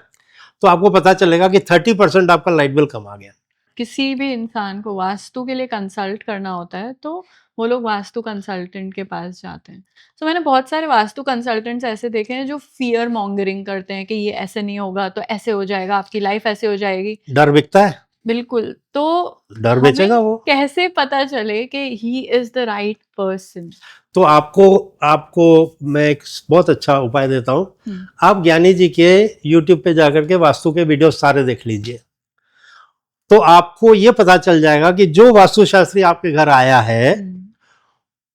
तो आपको पता चलेगा कि 30% आपका लाइट बिल कम आ गया। किसी भी इंसान को वास्तु के लिए कंसल्ट करना होता है तो वो लोग वास्तु कंसल्टेंट के पास जाते हैं। तो मैंने बहुत सारे वास्तु कंसल्टेंट्स ऐसे देखे हैं जो फियर मॉन्गरिंग करते हैं कि ये ऐसे नहीं होगा तो ऐसे हो जाएगा, आपकी लाइफ ऐसे हो जाएगी। डर बिकता है, बिल्कुल। तो डर बेचेगा वो। कैसे पता चले कि he is the right person? तो आपको मैं एक बहुत अच्छा उपाय देता हूँ। आप ज्ञानी जी के YouTube पे जाकर के वास्तु के वीडियो सारे देख लीजिए, तो आपको ये पता चल जाएगा कि जो वास्तुशास्त्री आपके घर आया है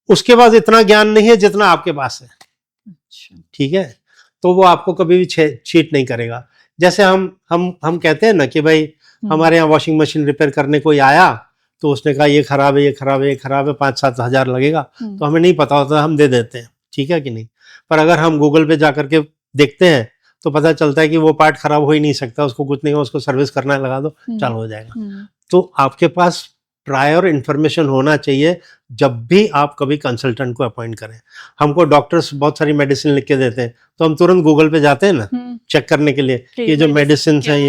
उसके पास इतना ज्ञान नहीं है जितना आपके पास है। अच्छा। ठीक है, तो वो आपको कभी भी चीट नहीं करेगा। जैसे हम कहते हैं ना कि भाई हमारे यहाँ वॉशिंग मशीन रिपेयर करने कोई आया तो उसने कहा ये खराब है, ये खराब है, ये खराब है, 5-7 हज़ार लगेगा, तो हमें नहीं पता होता, हम दे देते हैं, ठीक है कि नहीं? पर अगर हम गूगल पे जाकर के देखते हैं तो पता चलता है कि वो पार्ट खराब हो ही नहीं सकता, उसको कुछ नहीं हो, उसको सर्विस करना है, लगा दो, चालू हो जाएगा। तो आपके पास प्रायर इन्फॉर्मेशन होना चाहिए जब भी आप कभी कंसल्टेंट को अपॉइंट करें। हमको डॉक्टर्स बहुत सारी मेडिसिन लिख के देते हैं तो हम तुरंत गूगल पे जाते हैं ना चेक करने के लिए ये जो मेडिसिन है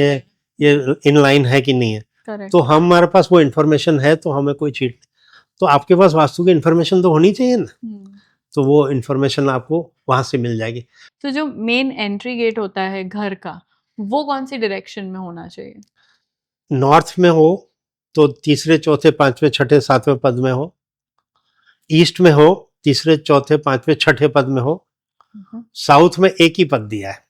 ये इन लाइन है कि नहीं है। Correct. तो हमारे पास वो इन्फॉर्मेशन है तो हमें कोई चीट नहीं। तो आपके पास वास्तु की इन्फॉर्मेशन तो होनी चाहिए ना, तो वो इन्फॉर्मेशन आपको वहां से मिल जाएगी। तो जो मेन एंट्री गेट होता है घर का, वो कौन सी डायरेक्शन में होना चाहिए? नॉर्थ में हो तो तीसरे चौथे पांचवें छठे सातवें पद में हो, ईस्ट में हो तीसरे चौथे पांचवें छठे पद में हो, साउथ में एक ही पद दिया है।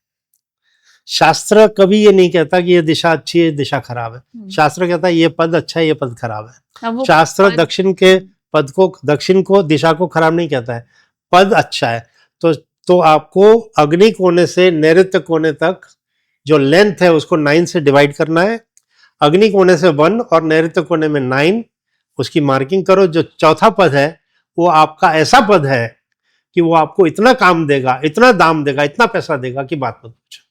शास्त्र कभी ये नहीं कहता कि ये दिशा अच्छी है, दिशा खराब है। शास्त्र कहता है ये पद अच्छा है, ये पद खराब है। शास्त्र दक्षिण के पद को, दक्षिण को, दिशा को खराब नहीं कहता है, पद अच्छा है। तो आपको अग्नि कोने से नैऋत्य कोने तक जो लेंथ है उसको 9 से डिवाइड करना है। अग्नि कोने से 1 और नैऋत्य कोने में 9, उसकी मार्किंग करो। जो चौथा पद है वो आपका ऐसा पद है कि वो आपको इतना काम देगा, इतना दाम देगा, इतना पैसा देगा कि बात मत पूछो।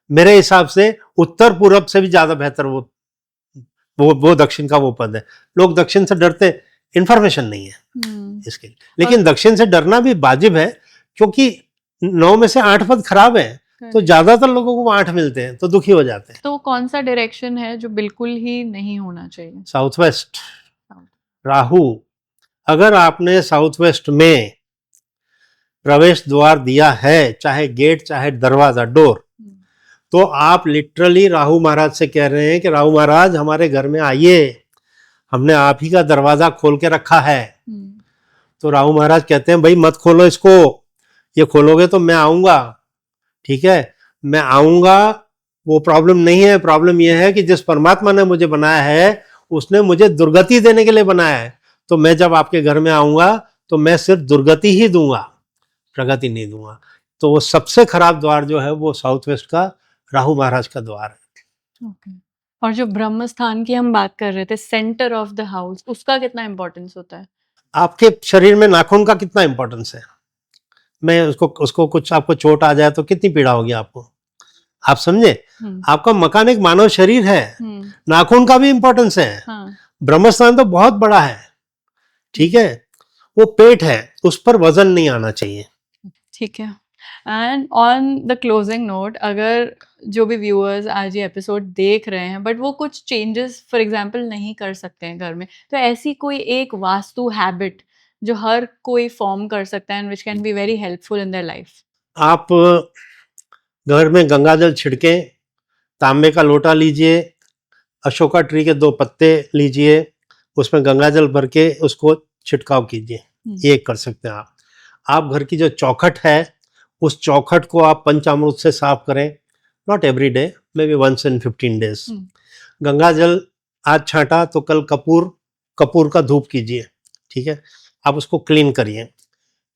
मेरे हिसाब से उत्तर पूर्व से भी ज्यादा बेहतर वो दक्षिण का वो पद है। लोग दक्षिण से डरते, इंफॉर्मेशन नहीं है इसके लिए। लेकिन दक्षिण से डरना भी वाजिब है क्योंकि 9 में से 8 पद खराब है, तो ज्यादातर लोगों को 8 मिलते हैं तो दुखी हो जाते हैं। तो कौन सा डायरेक्शन है जो बिल्कुल ही नहीं होना चाहिए? South west. राहु, अगर आपने साउथ वेस्ट में प्रवेश द्वार दिया है, चाहे गेट चाहे दरवाजा, डोर, तो आप लिटरली राहु महाराज से कह रहे हैं कि राहु महाराज हमारे घर में आइए, हमने आप ही का दरवाजा खोल के रखा है। तो राहु महाराज कहते हैं भाई मत खोलो इसको, ये खोलोगे तो मैं आऊंगा, ठीक है, मैं आऊंगा, वो प्रॉब्लम नहीं है। प्रॉब्लम ये है कि जिस परमात्मा ने मुझे बनाया है उसने मुझे दुर्गति देने के लिए बनाया है। तो मैं जब आपके घर में आऊंगा तो मैं सिर्फ दुर्गति ही दूंगा, प्रगति नहीं दूंगा। तो वो सबसे खराब द्वार जो है वो साउथ वेस्ट का राहु महाराज का द्वार है। ओके। और जो ब्रह्म स्थान की हम बात कर रहे थे, सेंटर ऑफ द हाउस, उसका कितना इम्पोर्टेंस होता है? आपके शरीर में नाखून का कितना इंपॉर्टेंस है? मैं उसको कुछ आपको चोट आ जाए तो कितनी पीड़ा होगी आपको, आप समझे? आपका मकान एक मानव शरीर है, नाखून का भी इंपॉर्टेंस है। हाँ। ब्रह्मस्थान तो बहुत बड़ा है, ठीक है, वो पेट है, उस पर वजन नहीं आना चाहिए। ठीक है। And on the closing note, अगर जो भी व्यूअर्स आज ये एपिसोड देख रहे हैं बट वो कुछ चेंजेस फॉर एग्जांपल नहीं कर सकते हैं घर में, तो ऐसी कोई एक वास्तु हैबिट जो हर कोई फॉर्म कर सकता है and which can be very helpful in their life? आप घर में गंगा जल छिड़के, तांबे का लोटा लीजिए, अशोका ट्री के 2 पत्ते लीजिए, उसमें गंगा जल भर के उसको छिड़काव कीजिए, ये कर सकते हैं आप। आप घर की जो चौखट है, उस चौखट को आप पंचामृत से साफ करें, not every day, may be once in 15 days. Ganga जल आज छांटा तो कल कपूर का धूप कीजिए, ठीक है, आप उसको क्लीन करिए।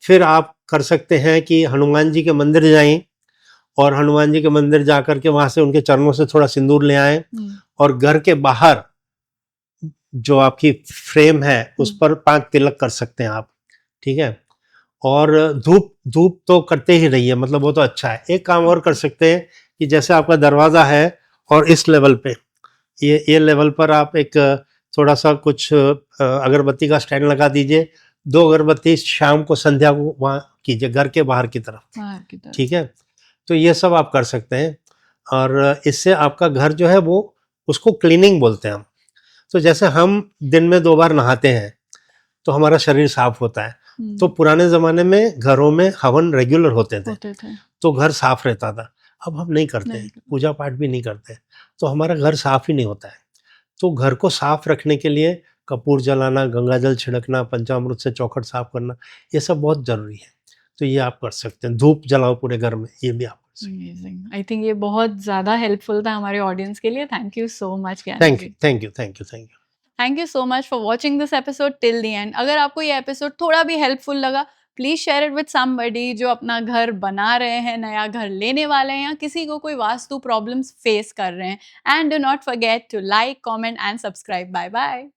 फिर आप कर सकते हैं कि हनुमान जी के मंदिर जाएं और हनुमान जी के मंदिर जाकर के वहां से उनके चरणों से थोड़ा सिंदूर ले आएं और घर के बाहर जो आपकी फ्रेम है उस पर 5 तिलक कर सकते हैं आप, ठीक है। और धूप तो करते ही रहिए, मतलब वो तो अच्छा है। एक काम और कर सकते हैं कि जैसे आपका दरवाजा है और इस लेवल पे ये लेवल पर आप एक थोड़ा सा कुछ अगरबत्ती का स्टैंड लगा दीजिए, 2 अगरबत्ती शाम को संध्या को वहाँ कीजिए, घर के बाहर की तरफ, ठीक है। तो ये सब आप कर सकते हैं और इससे आपका घर जो है वो, उसको क्लीनिंग बोलते हैं हम। तो जैसे हम दिन में 2 बार नहाते हैं तो हमारा शरीर साफ होता है, तो पुराने ज़माने में घरों में हवन रेगुलर होते थे तो घर साफ रहता था। अब हम नहीं करते, पूजा पाठ भी नहीं करते, तो हमारा घर साफ ही नहीं होता है। तो घर को साफ रखने के लिए कपूर जलाना, गंगा जल छिड़कना, पंचामृत से चौखट साफ करना, ये सब बहुत ज़रूरी है। तो ये आप कर सकते हैं। धूप जलाओ पूरे घर में, ये भी आप कर सकते हैं। अमेजिंग, आई थिंक ये बहुत ज़्यादा हेल्पफुल था हमारे ऑडियंस के लिए। Thank you so much. Thank you thank you so much for watching this episode till the and. अगर आपको ये एपिसोड थोड़ा भी हेल्पफुल लगा, please share it with somebody जो अपना घर बना रहे हैं, नया घर लेने वाले हैं, या किसी को कोई वास्तु प्रॉब्लम्स फेस कर रहे हैं। And do not forget to like, comment and subscribe. Bye bye.